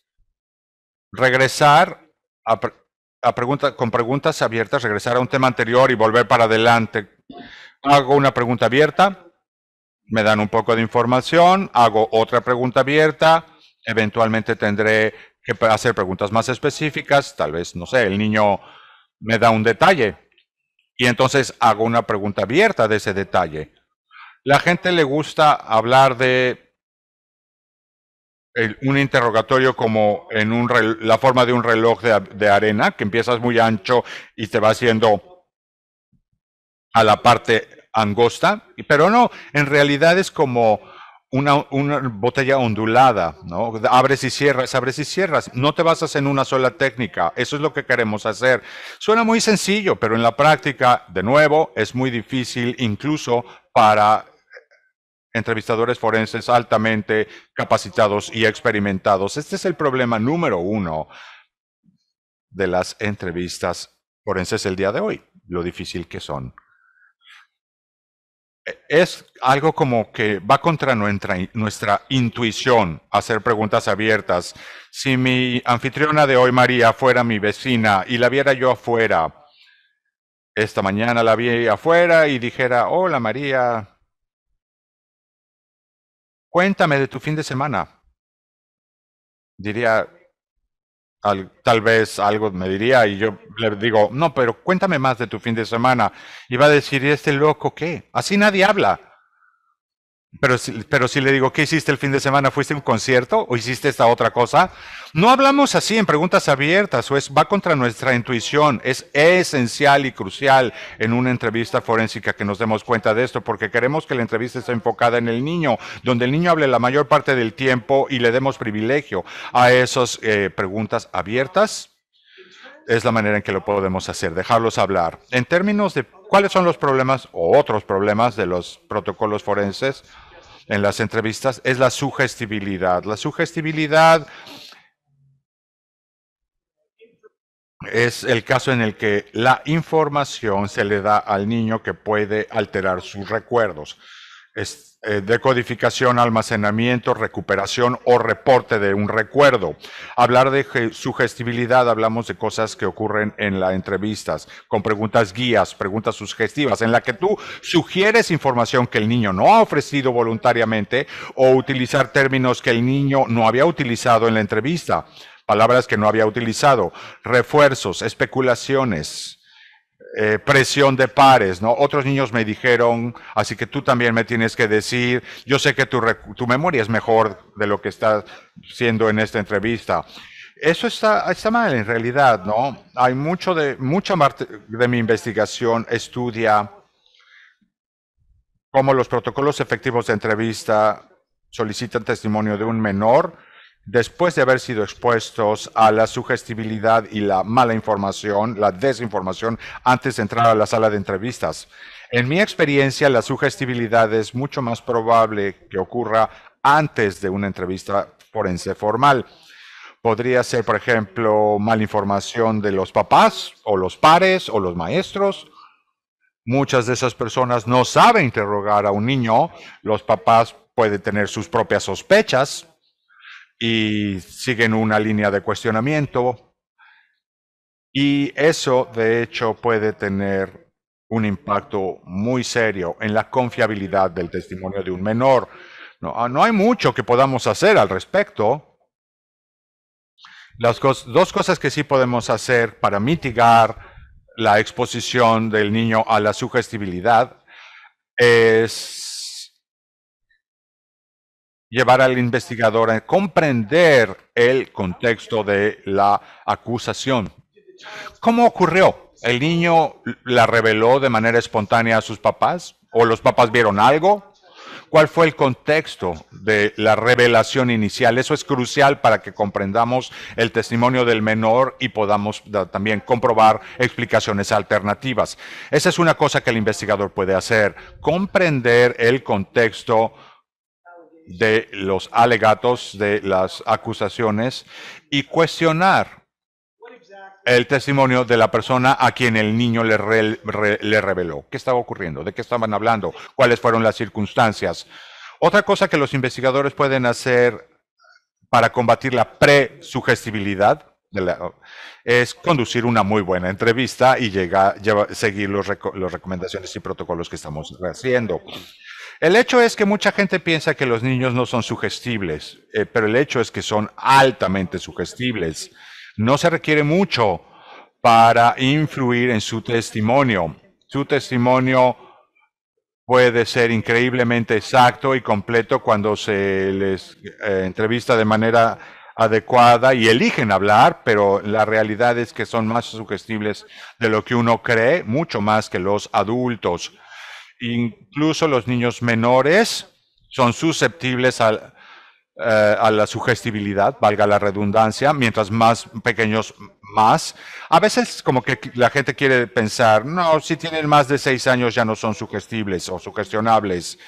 regresar con preguntas abiertas, regresar a un tema anterior y volver para adelante Hago una pregunta abierta, me dan un poco de información, hago otra pregunta abierta, eventualmente tendré que hacer preguntas más específicas, tal vez, no sé, el niño me da un detalle y entonces hago una pregunta abierta de ese detalle. La gente le gusta hablar de un interrogatorio como en la forma de un reloj de arena, que empiezas muy ancho y te va haciendo a la parte angosta, pero no, en realidad es como una botella ondulada, ¿no? Abres y cierras, no te basas en una sola técnica, eso es lo que queremos hacer. Suena muy sencillo, pero en la práctica, de nuevo, es muy difícil incluso para entrevistadores forenses altamente capacitados y experimentados. Este es el problema número uno de las entrevistas forenses el día de hoy, lo difícil que son. Es algo como que va contra nuestra intuición hacer preguntas abiertas. Si mi anfitriona de hoy, María, fuera mi vecina y la viera yo afuera, esta mañana la vi afuera y dijera, hola María, cuéntame de tu fin de semana. Diría, tal vez algo me diría y yo le digo, no, pero cuéntame más de tu fin de semana. Y va a decir, ¿y este loco qué? Así nadie habla. Pero si le digo, ¿qué hiciste el fin de semana? ¿Fuiste a un concierto o hiciste esta otra cosa? No hablamos así en preguntas abiertas, va contra nuestra intuición. Es esencial y crucial en una entrevista forénsica que nos demos cuenta de esto, porque queremos que la entrevista esté enfocada en el niño, donde el niño hable la mayor parte del tiempo y le demos privilegio a esas preguntas abiertas. Es la manera en que lo podemos hacer, dejarlos hablar. En términos de cuáles son los problemas o otros problemas de los protocolos forenses en las entrevistas, es la sugestibilidad. La sugestibilidad es el caso en el que la información se le da al niño que puede alterar sus recuerdos. Es decodificación, almacenamiento, recuperación o reporte de un recuerdo. Hablar de sugestibilidad, hablamos de cosas que ocurren en las entrevistas, con preguntas guías, preguntas sugestivas, en la que tú sugieres información que el niño no ha ofrecido voluntariamente o utilizar términos que el niño no había utilizado en la entrevista, palabras que no había utilizado, refuerzos, especulaciones, presión de pares, ¿no? Otros niños me dijeron, así que tú también me tienes que decir, yo sé que tu memoria es mejor de lo que está siendo en esta entrevista. Eso está mal en realidad, ¿no? Hay mucha parte de mi investigación estudia cómo los protocolos efectivos de entrevista solicitan testimonio de un menor después de haber sido expuestos a la sugestibilidad y la mala información, la desinformación, antes de entrar a la sala de entrevistas. En mi experiencia, la sugestibilidad es mucho más probable que ocurra antes de una entrevista forense formal. Podría ser, por ejemplo, mala información de los papás, o los pares, o los maestros. Muchas de esas personas no saben interrogar a un niño. Los papás pueden tener sus propias sospechas y siguen una línea de cuestionamiento. Y eso, de hecho, puede tener un impacto muy serio en la confiabilidad del testimonio de un menor. No hay mucho que podamos hacer al respecto. Las dos cosas que sí podemos hacer para mitigar la exposición del niño a la sugestibilidad es llevar al investigador a comprender el contexto de la acusación. ¿Cómo ocurrió? ¿El niño la reveló de manera espontánea a sus papás? ¿O los papás vieron algo? ¿Cuál fue el contexto de la revelación inicial? Eso es crucial para que comprendamos el testimonio del menor y podamos también comprobar explicaciones alternativas. Esa es una cosa que el investigador puede hacer, comprender el contexto de los alegatos, de las acusaciones y cuestionar el testimonio de la persona a quien el niño le reveló. ¿Qué estaba ocurriendo? ¿De qué estaban hablando? ¿Cuáles fueron las circunstancias? Otra cosa que los investigadores pueden hacer para combatir la presugestibilidad es conducir una muy buena entrevista y seguir las recomendaciones y protocolos que estamos haciendo. El hecho es que mucha gente piensa que los niños no son sugestibles, pero el hecho es que son altamente sugestibles. No se requiere mucho para influir en su testimonio. Su testimonio puede ser increíblemente exacto y completo cuando se les entrevista de manera adecuada y eligen hablar, pero la realidad es que son más sugestibles de lo que uno cree, mucho más que los adultos. Incluso los niños menores son susceptibles a la sugestibilidad, valga la redundancia, mientras más pequeños más. A veces como que la gente quiere pensar, no, si tienen más de 6 años ya no son sugestibles o sugestionables.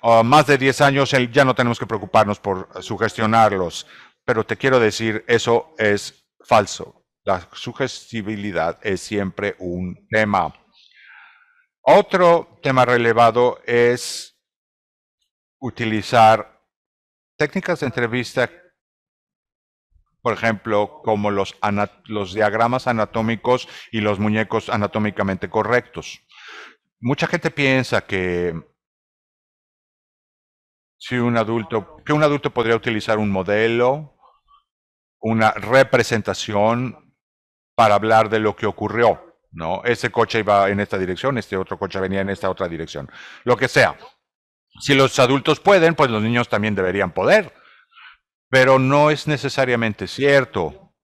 Más de 10 años ya no tenemos que preocuparnos por sugestionarlos. Pero te quiero decir, eso es falso. La sugestibilidad es siempre un tema. Otro tema relevado es utilizar técnicas de entrevista, por ejemplo, como los diagramas anatómicos y los muñecos anatómicamente correctos. Mucha gente piensa que un adulto podría utilizar un modelo, una representación para hablar de lo que ocurrió, ¿no? Ese coche iba en esta dirección, este otro coche venía en esta otra dirección, lo que sea. Si los adultos pueden, pues los niños también deberían poder, pero no es necesariamente cierto.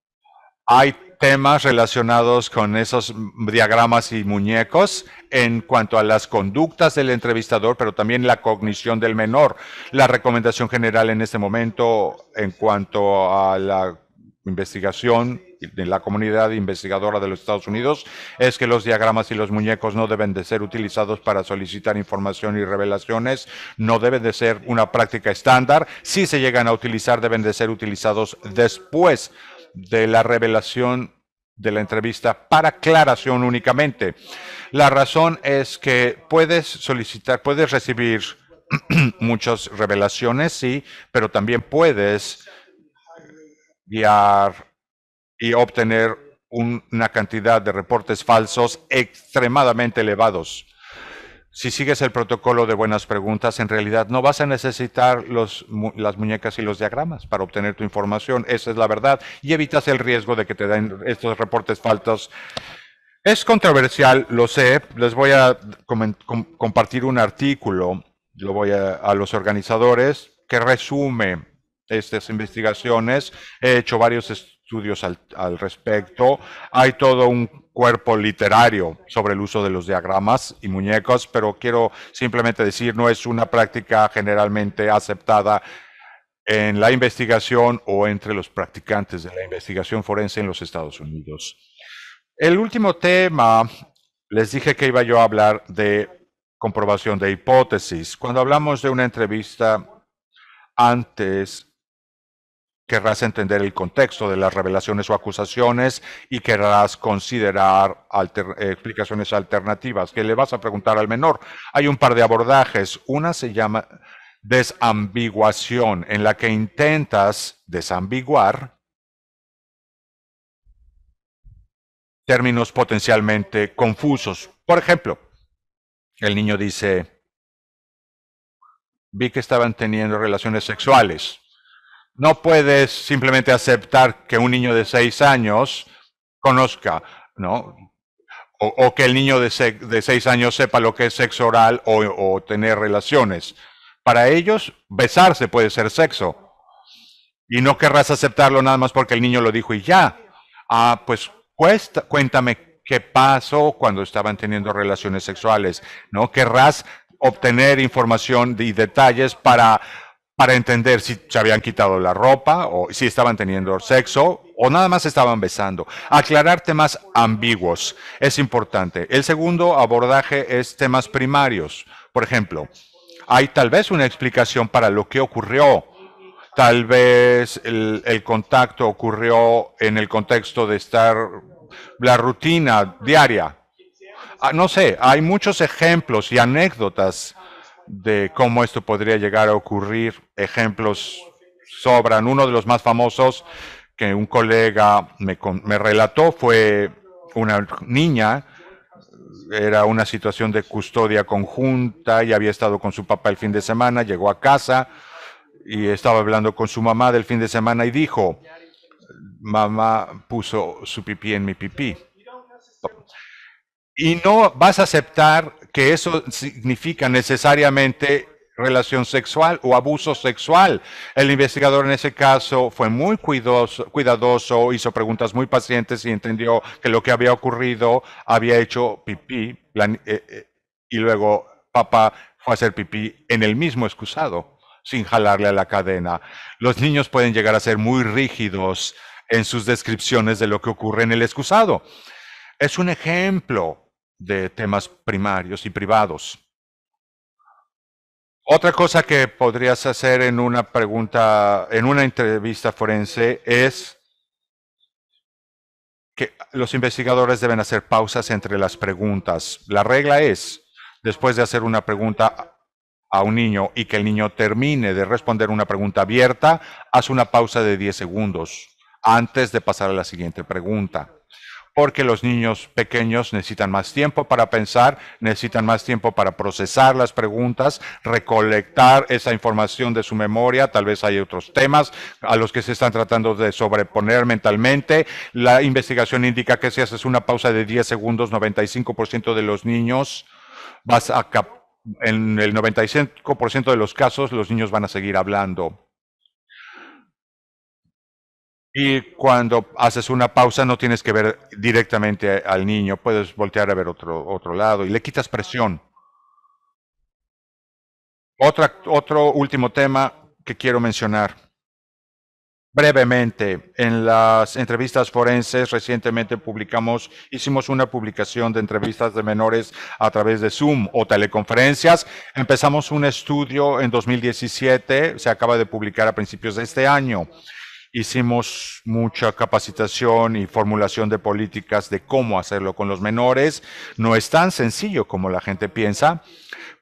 Hay temas relacionados con esos diagramas y muñecos en cuanto a las conductas del entrevistador, pero también la cognición del menor. La recomendación general en este momento en cuanto a la investigación de la comunidad investigadora de los Estados Unidos es que los diagramas y los muñecos no deben de ser utilizados para solicitar información y revelaciones, no deben de ser una práctica estándar. Si se llegan a utilizar, deben de ser utilizados después de la revelación de la entrevista para aclaración únicamente. La razón es que puedes recibir muchas revelaciones, sí, pero también puedes guiar y obtener una cantidad de reportes falsos extremadamente elevados. Si sigues el protocolo de buenas preguntas, en realidad no vas a necesitar las muñecas y los diagramas para obtener tu información. Esa es la verdad. Y evitas el riesgo de que te den estos reportes falsos. Es controversial, lo sé. Les voy a compartir un artículo, a los organizadores, que resume estas investigaciones. He hecho varios estudios al respecto. Hay todo un cuerpo literario sobre el uso de los diagramas y muñecos, pero quiero simplemente decir, no es una práctica generalmente aceptada en la investigación o entre los practicantes de la investigación forense en los Estados Unidos. El último tema, les dije que iba yo a hablar de comprobación de hipótesis. Cuando hablamos de una entrevista, antes querrás entender el contexto de las revelaciones o acusaciones y querrás considerar explicaciones alternativas. ¿Qué le vas a preguntar al menor? Hay un par de abordajes. Una se llama desambiguación, en la que intentas desambiguar términos potencialmente confusos. Por ejemplo, el niño dice, vi que estaban teniendo relaciones sexuales. No puedes simplemente aceptar que un niño de 6 años conozca, ¿no? O que el niño de 6 años sepa lo que es sexo oral o tener relaciones. Para ellos, besarse puede ser sexo. Y no querrás aceptarlo nada más porque el niño lo dijo y ya. Pues cuéntame qué pasó cuando estaban teniendo relaciones sexuales, ¿no? Querrás obtener información y detalles para entender si se habían quitado la ropa o si estaban teniendo sexo o nada más estaban besando. Aclarar temas ambiguos es importante. El segundo abordaje es temas primarios. Por ejemplo, hay tal vez una explicación para lo que ocurrió. Tal vez el contacto ocurrió en el contexto de estar la rutina diaria. No sé, hay muchos ejemplos y anécdotas de cómo esto podría llegar a ocurrir. Ejemplos sobran. Uno de los más famosos que un colega me relató fue una niña, era una situación de custodia conjunta y había estado con su papá el fin de semana, llegó a casa y estaba hablando con su mamá del fin de semana y dijo, mamá puso su pipí en mi pipí. Y no vas a aceptar que eso significa necesariamente relación sexual o abuso sexual. El investigador en ese caso fue muy cuidadoso, hizo preguntas muy pacientes y entendió que lo que había ocurrido había hecho pipí y luego papá fue a hacer pipí en el mismo excusado, sin jalarle a la cadena. Los niños pueden llegar a ser muy rígidos en sus descripciones de lo que ocurre en el excusado. Es un ejemplo de temas primarios y privados. Otra cosa que podrías hacer en una pregunta, en una entrevista forense, es que los investigadores deben hacer pausas entre las preguntas. La regla es, después de hacer una pregunta a un niño y que el niño termine de responder una pregunta abierta, haz una pausa de 10 segundos antes de pasar a la siguiente pregunta. Porque los niños pequeños necesitan más tiempo para pensar, necesitan más tiempo para procesar las preguntas, recolectar esa información de su memoria, tal vez hay otros temas a los que se están tratando de sobreponer mentalmente. La investigación indica que si haces una pausa de 10 segundos, 95% de los niños en el 95% de los casos los niños van a seguir hablando. Y cuando haces una pausa no tienes que ver directamente al niño, puedes voltear a ver otro lado y le quitas presión. Otro último tema que quiero mencionar. Brevemente, en las entrevistas forenses recientemente hicimos una publicación de entrevistas de menores a través de Zoom o teleconferencias. Empezamos un estudio en 2017, se acaba de publicar a principios de este año. Hicimos mucha capacitación y formulación de políticas de cómo hacerlo con los menores. No es tan sencillo como la gente piensa,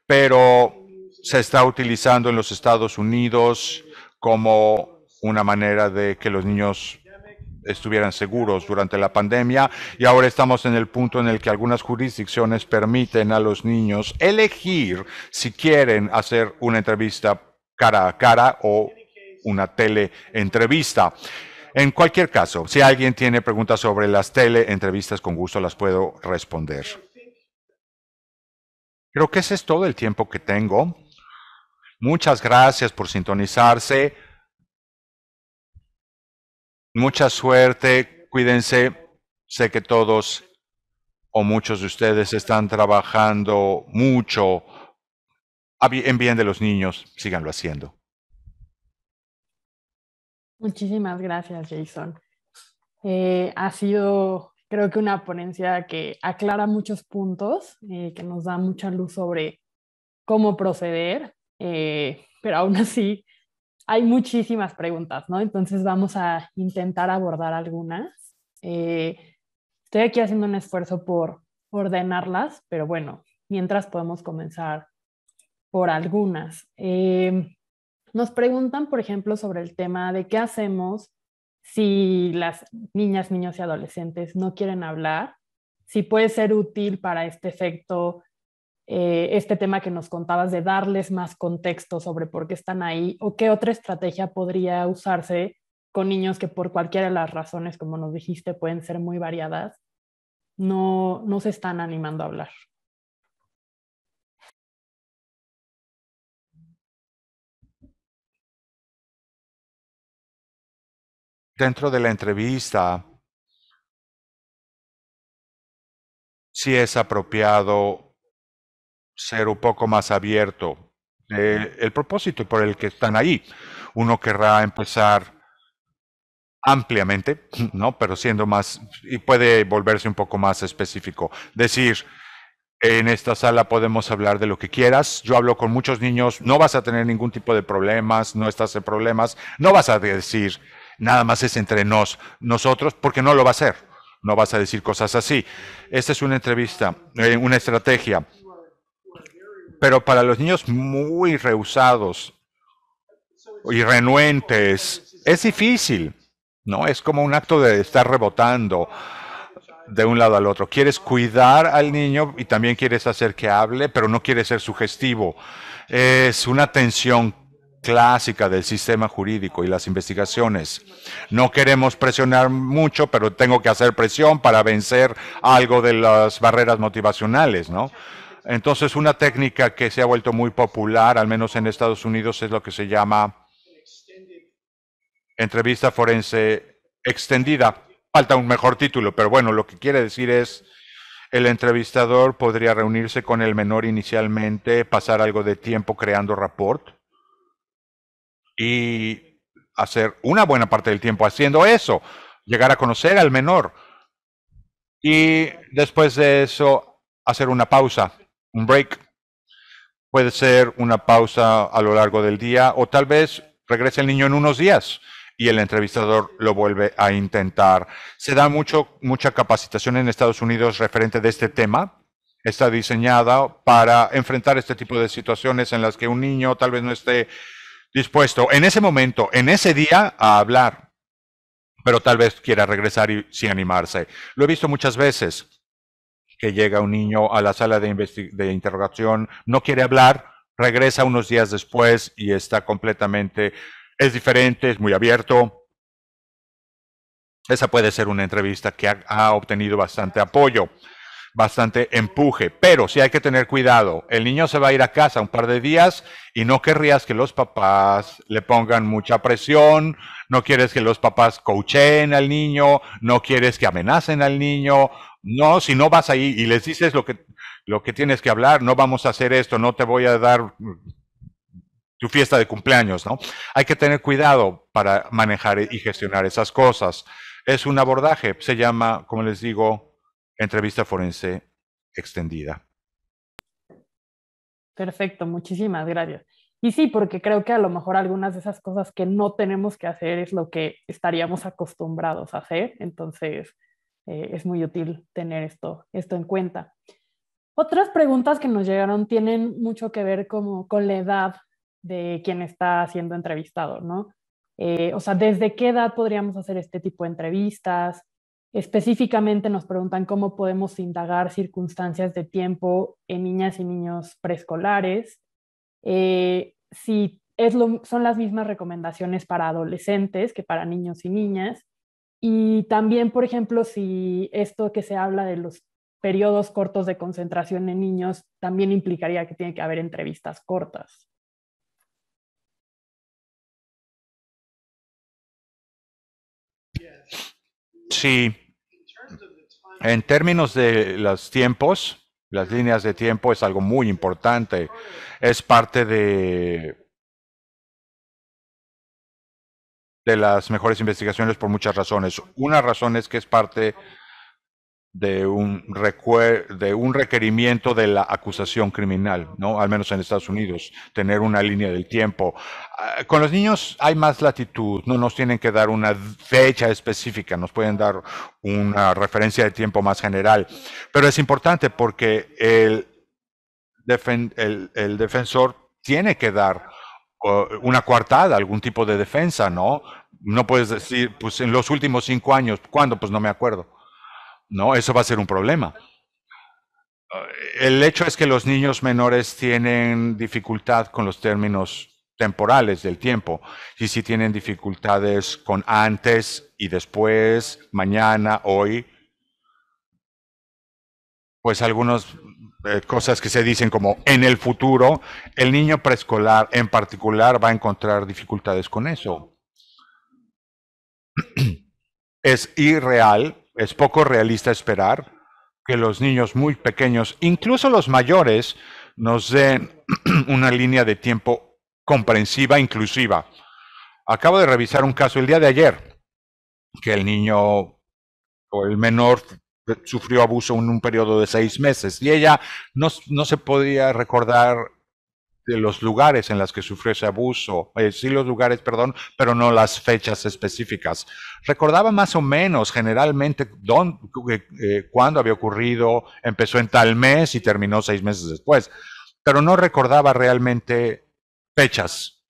pero se está utilizando en los Estados Unidos como una manera de que los niños estuvieran seguros durante la pandemia y ahora estamos en el punto en el que algunas jurisdicciones permiten a los niños elegir si quieren hacer una entrevista cara a cara o una teleentrevista. En cualquier caso, si alguien tiene preguntas sobre las teleentrevistas, con gusto las puedo responder. Creo que ese es todo el tiempo que tengo. Muchas gracias por sintonizarse. Mucha suerte. Cuídense. Sé que todos o muchos de ustedes están trabajando mucho en bien de los niños. Síganlo haciendo. Muchísimas gracias, Jason. Ha sido, creo que una ponencia que aclara muchos puntos, que nos da mucha luz sobre cómo proceder, pero aún así hay muchísimas preguntas, ¿no? Entonces vamos a intentar abordar algunas. Estoy aquí haciendo un esfuerzo por ordenarlas, pero bueno, mientras podemos comenzar por algunas. Nos preguntan, por ejemplo, sobre el tema de qué hacemos si las niñas, niños y adolescentes no quieren hablar, si puede ser útil para este efecto, este tema que nos contabas de darles más contexto sobre por qué están ahí, o qué otra estrategia podría usarse con niños que por cualquiera de las razones, como nos dijiste, pueden ser muy variadas, no se están animando a hablar. Dentro de la entrevista, sí es apropiado ser un poco más abierto del propósito por el que están ahí. Uno querrá empezar ampliamente, ¿no? Pero siendo más, y puede volverse un poco más específico. Decir, en esta sala podemos hablar de lo que quieras. Yo hablo con muchos niños, no vas a tener ningún tipo de problemas, no estás en problemas, no vas a decir, nada más es entre nosotros, porque no lo va a hacer. No vas a decir cosas así. Esta es una entrevista, una estrategia. Pero para los niños muy rehusados y renuentes, es difícil. ¿no? Es como un acto de estar rebotando de un lado al otro. Quieres cuidar al niño y también quieres hacer que hable, pero no quieres ser sugestivo. Es una tensión clásica del sistema jurídico y las investigaciones. No queremos presionar mucho, pero tengo que hacer presión para vencer algo de las barreras motivacionales, ¿no? Entonces, una técnica que se ha vuelto muy popular, al menos en Estados Unidos, es lo que se llama entrevista forense extendida. Falta un mejor título, pero bueno, lo que quiere decir es el entrevistador podría reunirse con el menor inicialmente, pasar algo de tiempo creando rapport y hacer una buena parte del tiempo haciendo eso, llegar a conocer al menor y después de eso hacer una pausa, un break. Puede ser una pausa a lo largo del día o tal vez regrese el niño en unos días y el entrevistador lo vuelve a intentar. Se da mucha capacitación en Estados Unidos referente de este tema. Está diseñada para enfrentar este tipo de situaciones en las que un niño tal vez no esté dispuesto en ese momento, en ese día, a hablar, pero tal vez quiera regresar y sin animarse. Lo he visto muchas veces que llega un niño a la sala de interrogación, no quiere hablar, regresa unos días después y está completamente, es diferente, es muy abierto. Esa puede ser una entrevista que ha obtenido bastante apoyo, bastante empuje, pero sí hay que tener cuidado. El niño se va a ir a casa un par de días y no querrías que los papás le pongan mucha presión, no quieres que los papás coacheen al niño, no quieres que amenacen al niño. No, si no vas ahí y les dices lo que tienes que hablar, no vamos a hacer esto, no te voy a dar tu fiesta de cumpleaños, ¿no? Hay que tener cuidado para manejar y gestionar esas cosas. Es un abordaje, se llama, como les digo, entrevista forense extendida. Perfecto, muchísimas gracias. Y sí, porque creo que a lo mejor algunas de esas cosas que no tenemos que hacer es lo que estaríamos acostumbrados a hacer, entonces es muy útil tener esto en cuenta. Otras preguntas que nos llegaron tienen mucho que ver como con la edad de quien está siendo entrevistado, ¿no? O sea, ¿desde qué edad podríamos hacer este tipo de entrevistas? Específicamente nos preguntan cómo podemos indagar circunstancias de tiempo en niñas y niños preescolares, si son las mismas recomendaciones para adolescentes que para niños y niñas, y también, por ejemplo, si esto que se habla de los periodos cortos de concentración en niños también implicaría que tiene que haber entrevistas cortas. Sí, en términos de los tiempos, las líneas de tiempo es algo muy importante. Es parte de las mejores investigaciones por muchas razones. Una razón es que es parte de de un requerimiento de la acusación criminal, ¿no? Al menos en Estados Unidos, tener una línea del tiempo. Con los niños hay más latitud, no nos tienen que dar una fecha específica, nos pueden dar una referencia de tiempo más general, pero es importante porque el defensor tiene que dar una coartada, algún tipo de defensa, ¿no? No puedes decir, pues en los últimos 5 años, ¿cuándo? Pues no me acuerdo. No, eso va a ser un problema. El hecho es que los niños menores tienen dificultad con los términos temporales del tiempo. Y si tienen dificultades con antes y después, mañana, hoy, pues algunas cosas que se dicen como en el futuro, el niño preescolar en particular va a encontrar dificultades con eso. Es irreal, es poco realista esperar que los niños muy pequeños, incluso los mayores, nos den una línea de tiempo comprensiva, inclusiva. Acabo de revisar un caso el día de ayer, que el niño o el menor sufrió abuso en un periodo de 6 meses y ella no se podía recordar de los lugares en los que sufrió ese abuso, sí los lugares, perdón, pero no las fechas específicas. Recordaba más o menos generalmente cuándo había ocurrido, empezó en tal mes y terminó 6 meses después, pero no recordaba realmente fechas.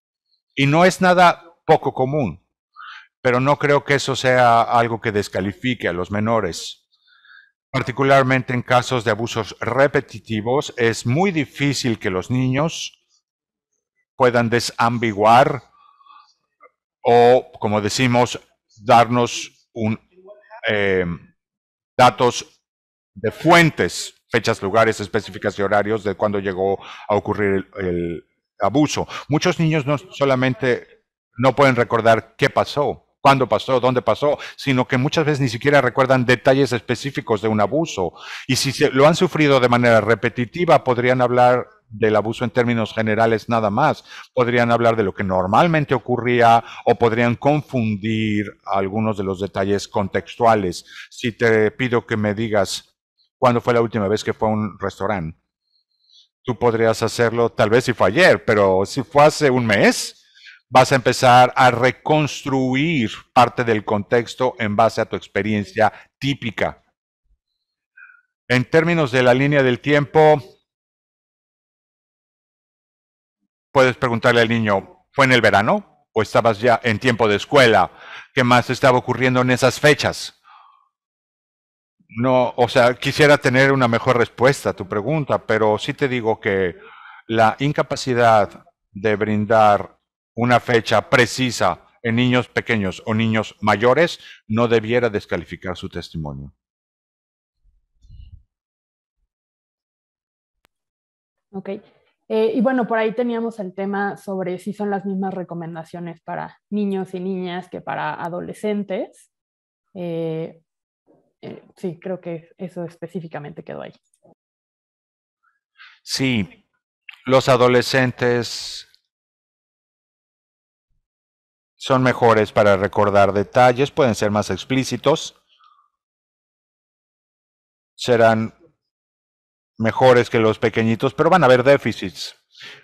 Y no es nada poco común. pero no creo que eso sea algo que descalifique a los menores. Particularmente en casos de abusos repetitivos, es muy difícil que los niños puedan desambiguar o, como decimos, darnos eh, datos de fuentes, fechas, lugares específicas y horarios de cuando llegó a ocurrir el abuso. Muchos niños no solamente no pueden recordar qué pasó, cuándo pasó, dónde pasó, sino que muchas veces ni siquiera recuerdan detalles específicos de un abuso. Y si lo han sufrido de manera repetitiva, podrían hablar del abuso en términos generales nada más. Podrían hablar de lo que normalmente ocurría o podrían confundir algunos de los detalles contextuales. Si te pido que me digas cuándo fue la última vez que fue a un restaurante, tú podrías hacerlo tal vez si fue ayer, pero si fue hace un mes, vas a empezar a reconstruir parte del contexto en base a tu experiencia típica. En términos de la línea del tiempo, puedes preguntarle al niño, ¿fue en el verano o estabas ya en tiempo de escuela? ¿Qué más estaba ocurriendo en esas fechas? No, o sea, quisiera tener una mejor respuesta a tu pregunta, pero sí te digo que la incapacidad de brindar una fecha precisa en niños pequeños o niños mayores no debiera descalificar su testimonio. Ok. Y bueno, por ahí teníamos el tema sobre si son las mismas recomendaciones para niños y niñas que para adolescentes. Eh, sí, creo que eso específicamente quedó ahí. Sí, los adolescentes son mejores para recordar detalles, pueden ser más explícitos, serán mejores que los pequeñitos, pero van a haber déficits.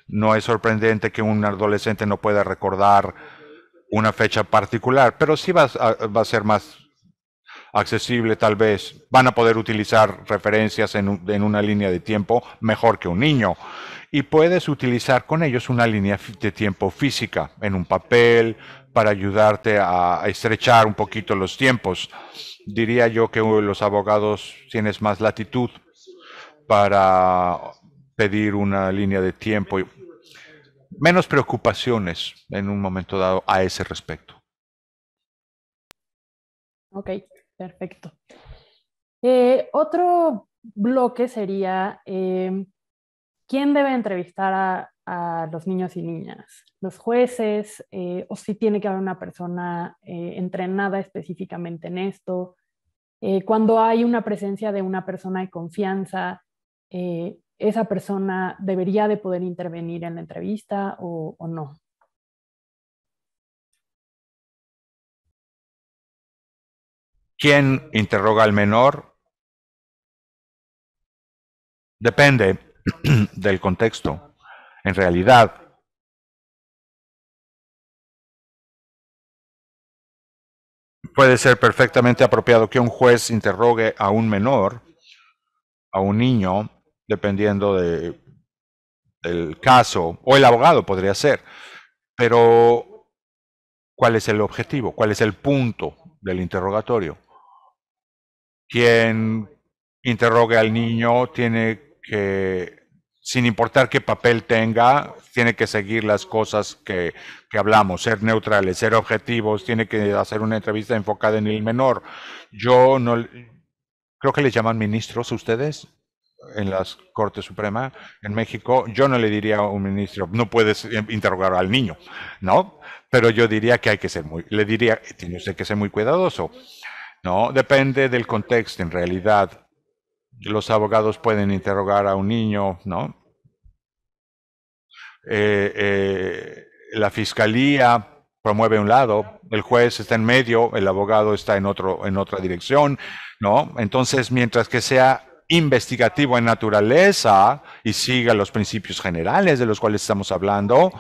No es sorprendente que un adolescente no pueda recordar una fecha particular, pero sí va a ser más accesible tal vez. Van a poder utilizar referencias en una línea de tiempo mejor que un niño. Y puedes utilizar con ellos una línea de tiempo física en un papel para ayudarte a estrechar un poquito los tiempos. Diría yo que los abogados tienes más latitud para pedir una línea de tiempo y menos preocupaciones en un momento dado a ese respecto. Ok, perfecto. Otro bloque sería, ¿quién debe entrevistar a los niños y niñas? ¿Los jueces? ¿O si tiene que haber una persona entrenada específicamente en esto? Cuando hay una presencia de una persona de confianza, ¿esa persona debería de poder intervenir en la entrevista o no? ¿Quién interroga al menor? Depende del contexto. En realidad, puede ser perfectamente apropiado que un juez interrogue a un menor, a un niño, dependiendo del caso, o el abogado podría ser. Pero, ¿cuál es el objetivo? ¿Cuál es el punto del interrogatorio? Quien interrogue al niño tiene que, sin importar qué papel tenga, tiene que seguir las cosas que hablamos, ser neutrales, ser objetivos, tiene que hacer una entrevista enfocada en el menor. Yo no, creo que les llaman ministros a ustedes en la Corte Suprema en México. Yo no le diría a un ministro, no puedes interrogar al niño, ¿no? Pero yo diría que hay que ser le diría, tiene usted que ser muy cuidadoso. No, depende del contexto en realidad. Los abogados pueden interrogar a un niño, ¿no? La fiscalía promueve un lado, el juez está en medio, el abogado está en otra dirección, ¿no? Entonces, mientras que sea investigativo en naturaleza y siga los principios generales de los cuales estamos hablando,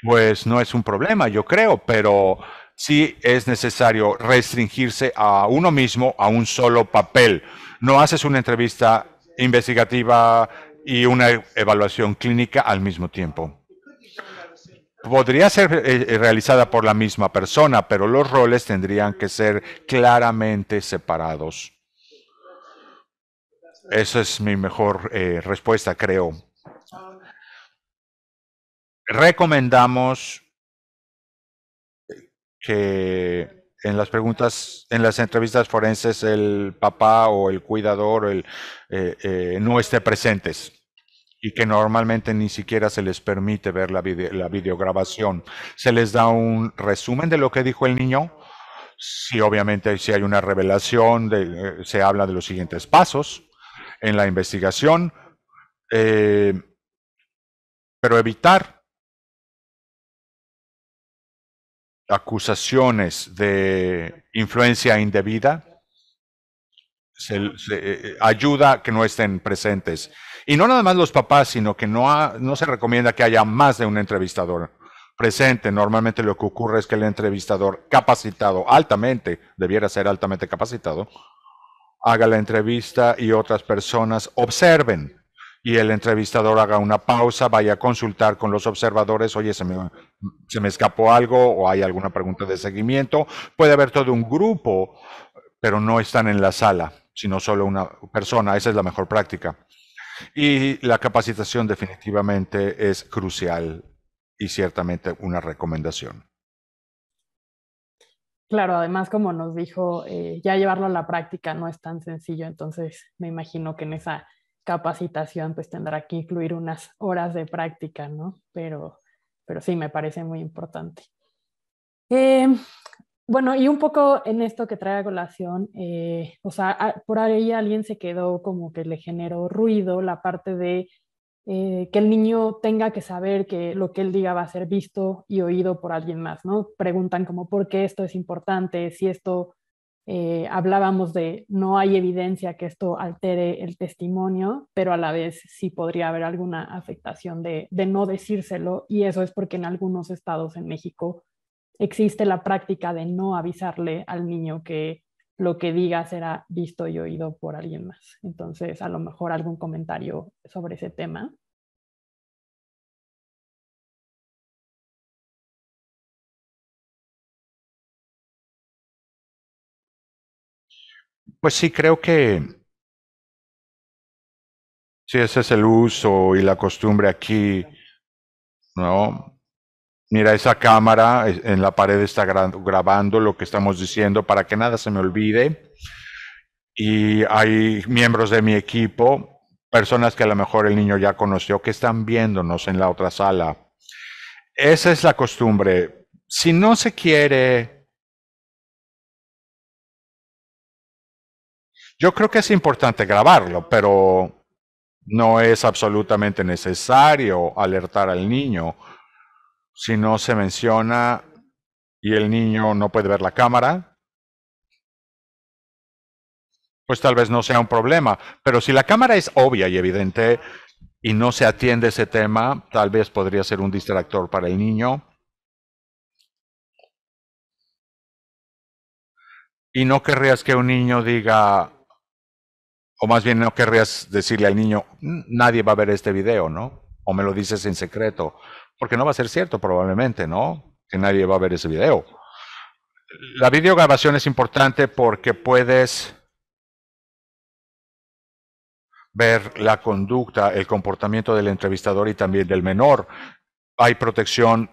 pues no es un problema, yo creo, pero sí es necesario restringirse a uno mismo, a un solo papel. No haces una entrevista investigativa y una evaluación clínica al mismo tiempo. podría ser realizada por la misma persona, pero los roles tendrían que ser claramente separados. Esa es mi mejor respuesta, creo. Recomendamos que en las preguntas, en las entrevistas forenses, el papá o el cuidador no esté presentes y que normalmente ni siquiera se les permite ver la videograbación. Se les da un resumen de lo que dijo el niño. Si obviamente si hay una revelación, se habla de los siguientes pasos en la investigación, eh, pero evitar acusaciones de influencia indebida ayuda a que no estén presentes. Y no nada más los papás, sino que no se recomienda que haya más de un entrevistador presente. Normalmente lo que ocurre es que el entrevistador capacitado altamente, debiera ser altamente capacitado, haga la entrevista y otras personas observen. Y el entrevistador haga una pausa, vaya a consultar con los observadores, oye, se me escapó algo o hay alguna pregunta de seguimiento. Puede haber todo un grupo, pero no están en la sala, sino solo una persona. Esa es la mejor práctica. Y la capacitación definitivamente es crucial y ciertamente una recomendación. Claro, además, como nos dijo, ya llevarlo a la práctica no es tan sencillo, entonces me imagino que en esa capacitación pues tendrá que incluir unas horas de práctica, ¿no? Pero sí, me parece muy importante. Eh, bueno, y un poco en esto que trae a colación, o sea, por ahí alguien se quedó como que le generó ruido la parte de que el niño tenga que saber que lo que él diga va a ser visto y oído por alguien más, ¿no? Preguntan como por qué esto es importante, si esto, hablábamos de no hay evidencia que esto altere el testimonio, pero a la vez sí podría haber alguna afectación de no decírselo, y eso es porque en algunos estados en México existe la práctica de no avisarle al niño que lo que diga será visto y oído por alguien más. Entonces, a lo mejor algún comentario sobre ese tema. Pues sí, creo que sí, ese es el uso y la costumbre aquí, ¿no? Mira, esa cámara en la pared está grabando lo que estamos diciendo para que nada se me olvide. Y hay miembros de mi equipo, personas que a lo mejor el niño ya conoció, que están viéndonos en la otra sala. Esa es la costumbre. Si no se quiere, yo creo que es importante grabarlo, pero no es absolutamente necesario alertar al niño. Si no se menciona y el niño no puede ver la cámara, pues tal vez no sea un problema. Pero si la cámara es obvia y evidente y no se atiende ese tema, tal vez podría ser un distractor para el niño. Y no querrías que un niño diga, o más bien no querrías decirle al niño, nadie va a ver este video, ¿no? O me lo dices en secreto, porque no va a ser cierto probablemente, ¿no? Que nadie va a ver ese video. La videograbación es importante porque puedes ver la conducta, el comportamiento del entrevistador y también del menor. Hay protección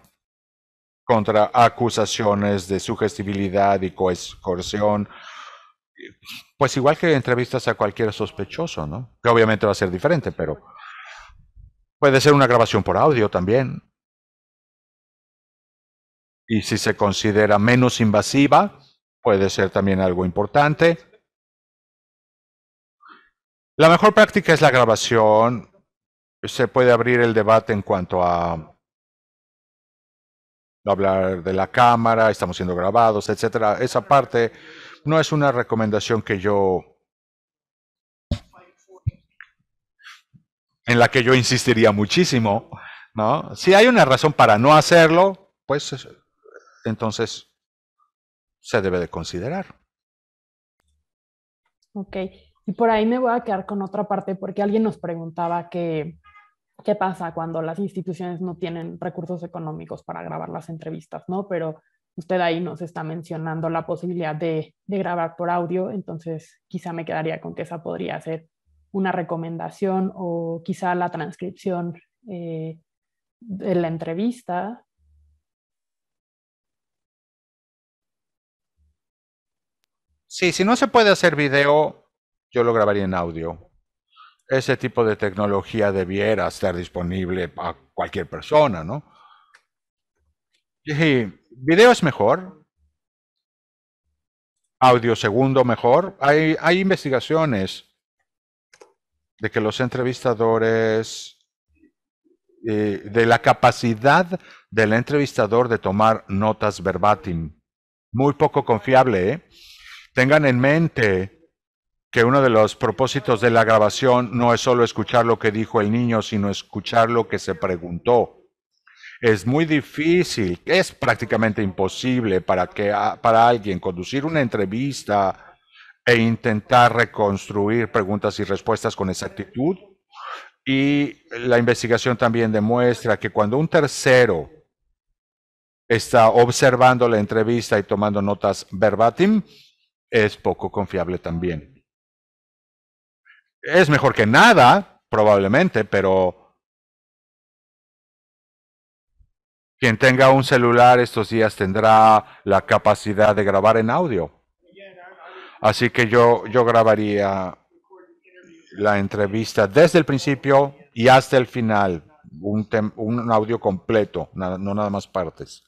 contra acusaciones de sugestibilidad y coerción, pues igual que entrevistas a cualquier sospechoso, ¿no? Que obviamente va a ser diferente, pero puede ser una grabación por audio también. Y si se considera menos invasiva, puede ser también algo importante. La mejor práctica es la grabación. Se puede abrir el debate en cuanto a hablar de la cámara, estamos siendo grabados, etcétera. Esa parte no es una recomendación en la que yo insistiría muchísimo, ¿no? Si hay una razón para no hacerlo, pues entonces se debe de considerar. Ok, y por ahí me voy a quedar con otra parte porque alguien nos preguntaba que qué pasa cuando las instituciones no tienen recursos económicos para grabar las entrevistas, ¿no? Pero usted ahí nos está mencionando la posibilidad de grabar por audio, entonces quizá me quedaría con que esa podría ser una recomendación o quizá la transcripción de la entrevista. Sí, si no se puede hacer video, yo lo grabaría en audio. Ese tipo de tecnología debiera estar disponible a cualquier persona, ¿no? Y video es mejor, audio segundo mejor. Hay investigaciones de que los entrevistadores, de la capacidad del entrevistador de tomar notas verbatim. Muy poco confiable, ¿eh? Tengan en mente que uno de los propósitos de la grabación no es solo escuchar lo que dijo el niño, sino escuchar lo que se preguntó. Es muy difícil, es prácticamente imposible para alguien conducir una entrevista e intentar reconstruir preguntas y respuestas con exactitud. Y la investigación también demuestra que cuando un tercero está observando la entrevista y tomando notas verbatim, es poco confiable también. Es mejor que nada, probablemente, pero quien tenga un celular estos días tendrá la capacidad de grabar en audio. Así que yo grabaría la entrevista desde el principio y hasta el final, un audio completo, no nada más partes.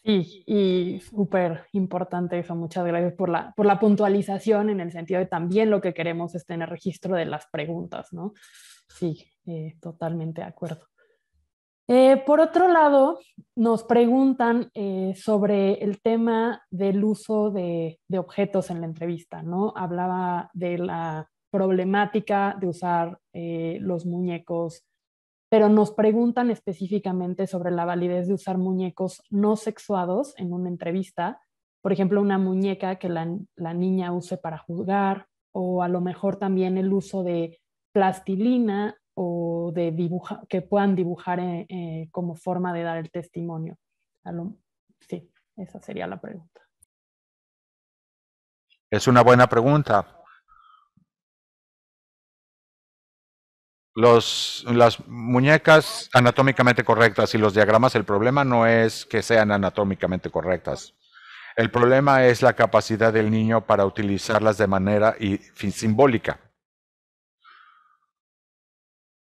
Sí, y súper importante eso. Muchas gracias por la puntualización en el sentido de también lo que queremos es tener registro de las preguntas, ¿no? Sí, totalmente de acuerdo. Por otro lado, nos preguntan sobre el tema del uso de objetos en la entrevista, ¿no? Hablaba de la problemática de usar los muñecos, pero nos preguntan específicamente sobre la validez de usar muñecos no sexuados en una entrevista. Por ejemplo, una muñeca que la niña use para jugar, o a lo mejor también el uso de plastilina o de dibujar, que puedan dibujar como forma de dar el testimonio. Sí, esa sería la pregunta. Es una buena pregunta. Las muñecas anatómicamente correctas y los diagramas, el problema no es que sean anatómicamente correctas. El problema es la capacidad del niño para utilizarlas de manera simbólica.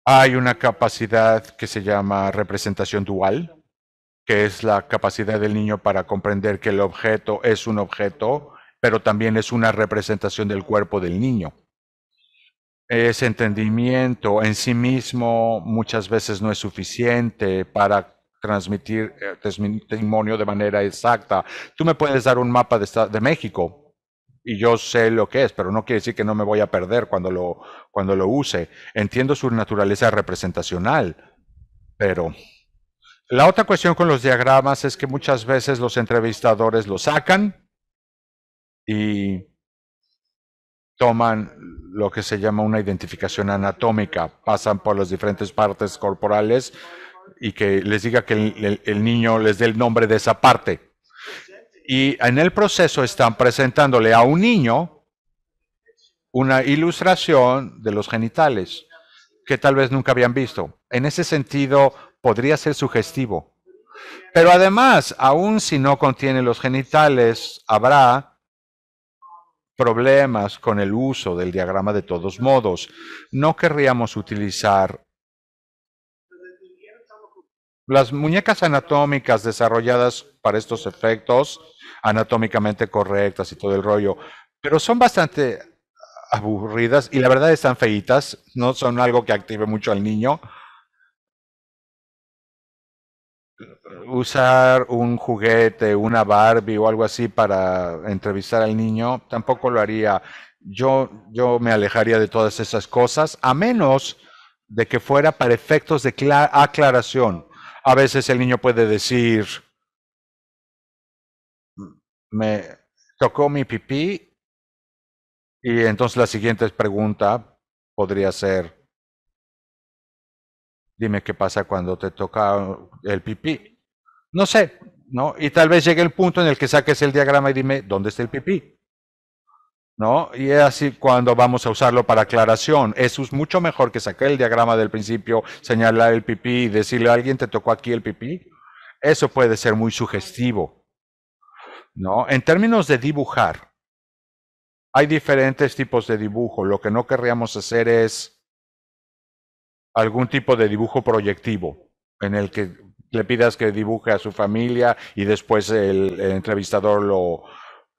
Hay una capacidad que se llama representación dual, que es la capacidad del niño para comprender que el objeto es un objeto, pero también es una representación del cuerpo del niño. Ese entendimiento en sí mismo muchas veces no es suficiente para transmitir testimonio de manera exacta. Tú me puedes dar un mapa de México y yo sé lo que es, pero no quiere decir que no me voy a perder cuando lo use. Entiendo su naturaleza representacional, pero la otra cuestión con los diagramas es que muchas veces los entrevistadores lo sacan y toman lo que se llama una identificación anatómica, pasan por las diferentes partes corporales y que les diga que el niño les dé el nombre de esa parte. Y en el proceso están presentándole a un niño una ilustración de los genitales que tal vez nunca habían visto. En ese sentido, podría ser sugestivo. Pero además, aun si no contiene los genitales, habrá problemas con el uso del diagrama de todos modos. No querríamos utilizar las muñecas anatómicas desarrolladas para estos efectos, anatómicamente correctas y todo el rollo, pero son bastante aburridas y la verdad están feitas, no son algo que active mucho al niño. Usar un juguete, una Barbie o algo así para entrevistar al niño, tampoco lo haría. Yo me alejaría de todas esas cosas, a menos de que fuera para efectos de aclaración. A veces el niño puede decir, me tocó mi pipí, y entonces la siguiente pregunta podría ser, Dime qué pasa cuando te toca el pipí. No sé, ¿no? Y tal vez llegue el punto en el que saques el diagrama y dime, ¿dónde está el pipí? ¿No? Y es así cuando vamos a usarlo para aclaración. Eso es mucho mejor que sacar el diagrama del principio, señalar el pipí y decirle a alguien, ¿te tocó aquí el pipí? Eso puede ser muy sugestivo, ¿no? En términos de dibujar, hay diferentes tipos de dibujo. Lo que no querríamos hacer es algún tipo de dibujo proyectivo en el que le pidas que dibuje a su familia y después el entrevistador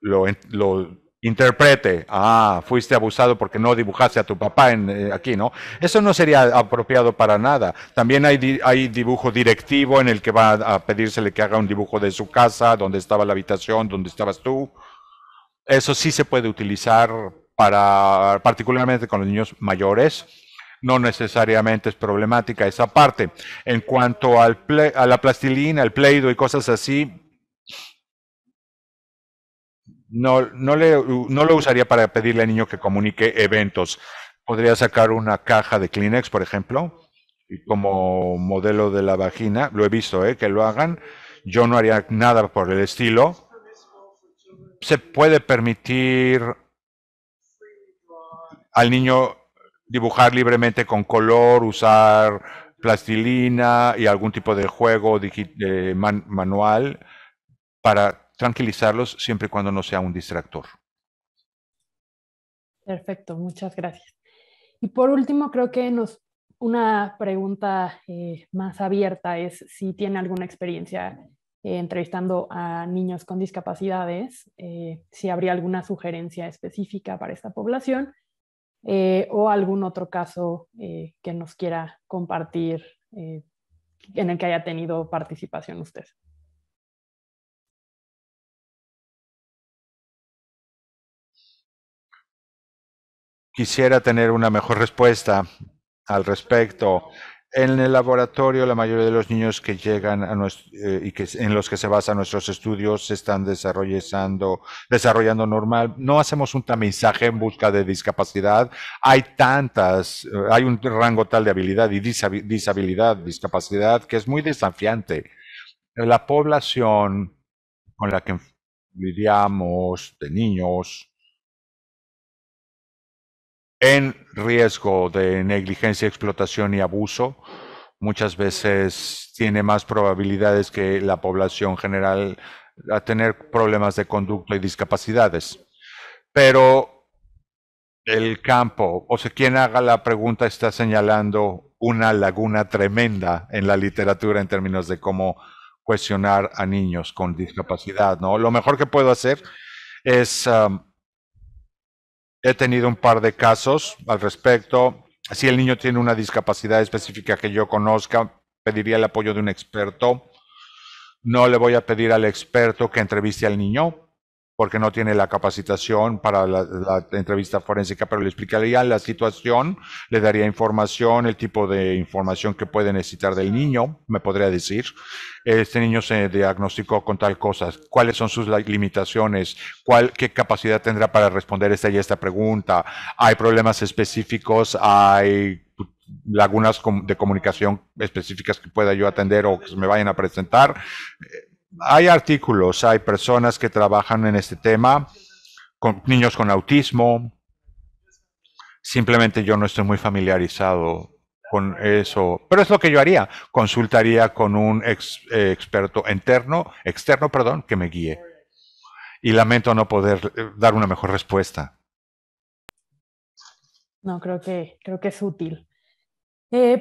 lo interprete. Ah, fuiste abusado porque no dibujaste a tu papá aquí, ¿no? Eso no sería apropiado para nada. También hay dibujo directivo en el que va a pedírsele que haga un dibujo de su casa, donde estaba la habitación, donde estabas tú. Eso sí se puede utilizar para, particularmente con los niños mayores. No necesariamente es problemática esa parte. En cuanto a la plastilina, el Play-Doh y cosas así, no lo usaría para pedirle al niño que comunique eventos. Podría sacar una caja de Kleenex, por ejemplo, y como modelo de la vagina. Lo he visto, que lo hagan. Yo no haría nada por el estilo. Se puede permitir al niño dibujar libremente con color, usar plastilina y algún tipo de juego manual para tranquilizarlos siempre y cuando no sea un distractor. Perfecto, muchas gracias. Y por último, creo que una pregunta más abierta es si tiene alguna experiencia entrevistando a niños con discapacidades, si habría alguna sugerencia específica para esta población o algún otro caso que nos quiera compartir en el que haya tenido participación usted. Quisiera tener una mejor respuesta al respecto. En el laboratorio, la mayoría de los niños que llegan y en los que se basan nuestros estudios se están desarrollando normal. No hacemos un tamizaje en busca de discapacidad. Hay un rango tal de habilidad y disabilidad, discapacidad, que es muy desafiante. La población con la que lidiamos de niños en riesgo de negligencia, explotación y abuso, muchas veces tiene más probabilidades que la población general a tener problemas de conducta y discapacidades. Pero el campo, o sea, quien haga la pregunta está señalando una laguna tremenda en la literatura en términos de cómo cuestionar a niños con discapacidad, ¿no? Lo mejor que puedo hacer es he tenido un par de casos al respecto. Si el niño tiene una discapacidad específica que yo conozca, pediría el apoyo de un experto. No le voy a pedir al experto que entreviste al niño, porque no tiene la capacitación para la entrevista forénsica, pero le explicaría la situación, le daría información, el tipo de información que puede necesitar del niño, me podría decir, este niño se diagnosticó con tal cosa, cuáles son sus limitaciones, qué capacidad tendrá para responder esta y esta pregunta, hay problemas específicos, hay lagunas de comunicación específicas que pueda yo atender o que se me vayan a presentar. Hay artículos, hay personas que trabajan en este tema, con niños con autismo. Simplemente yo no estoy muy familiarizado con eso, pero es lo que yo haría. Consultaría con un experto externo, perdón, que me guíe. Y lamento no poder dar una mejor respuesta. No, creo que es útil.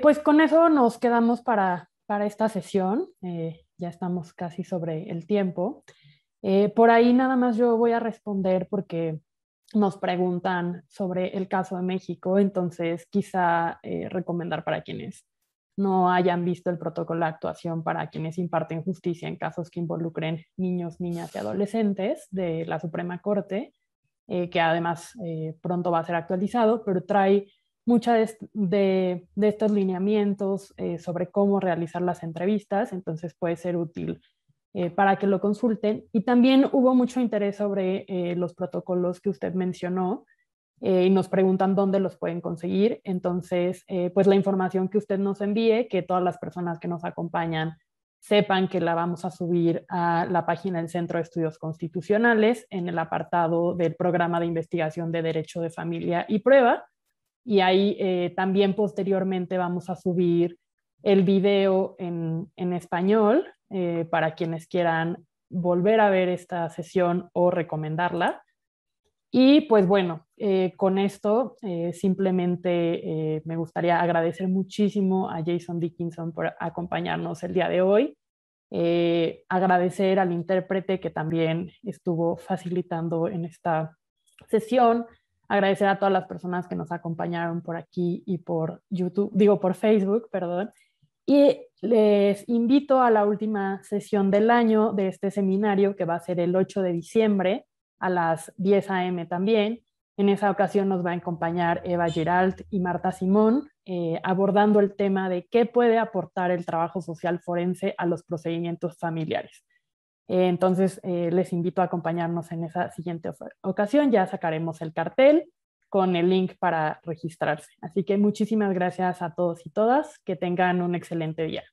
Pues con eso nos quedamos para esta sesión. Ya estamos casi sobre el tiempo. Por ahí nada más yo voy a responder porque nos preguntan sobre el caso de México, entonces quizá recomendar para quienes no hayan visto el protocolo de actuación para quienes imparten justicia en casos que involucren niños, niñas y adolescentes de la Suprema Corte, que además pronto va a ser actualizado, pero trae muchas de estos lineamientos sobre cómo realizar las entrevistas, entonces puede ser útil para que lo consulten. Y también hubo mucho interés sobre los protocolos que usted mencionó. y nos preguntan dónde los pueden conseguir. Entonces, pues la información que usted nos envíe, que todas las personas que nos acompañan sepan que la vamos a subir a la página del Centro de Estudios Constitucionales en el apartado del Programa de Investigación de Derecho de Familia y Prueba. Y ahí también posteriormente vamos a subir el video en español para quienes quieran volver a ver esta sesión o recomendarla. Y pues bueno, con esto simplemente me gustaría agradecer muchísimo a Jason Dickinson por acompañarnos el día de hoy. Agradecer al intérprete que también estuvo facilitando en esta sesión. Agradecer a todas las personas que nos acompañaron por aquí y por YouTube, digo por Facebook, perdón. Y les invito a la última sesión del año de este seminario, que va a ser el 8 de diciembre a las 10 a.m. también. En esa ocasión nos va a acompañar Eva Giralt y Marta Simón, abordando el tema de qué puede aportar el trabajo social forense a los procedimientos familiares. Entonces, les invito a acompañarnos en esa siguiente ocasión. Ya sacaremos el cartel con el link para registrarse. Así que muchísimas gracias a todos y todas. Que tengan un excelente día.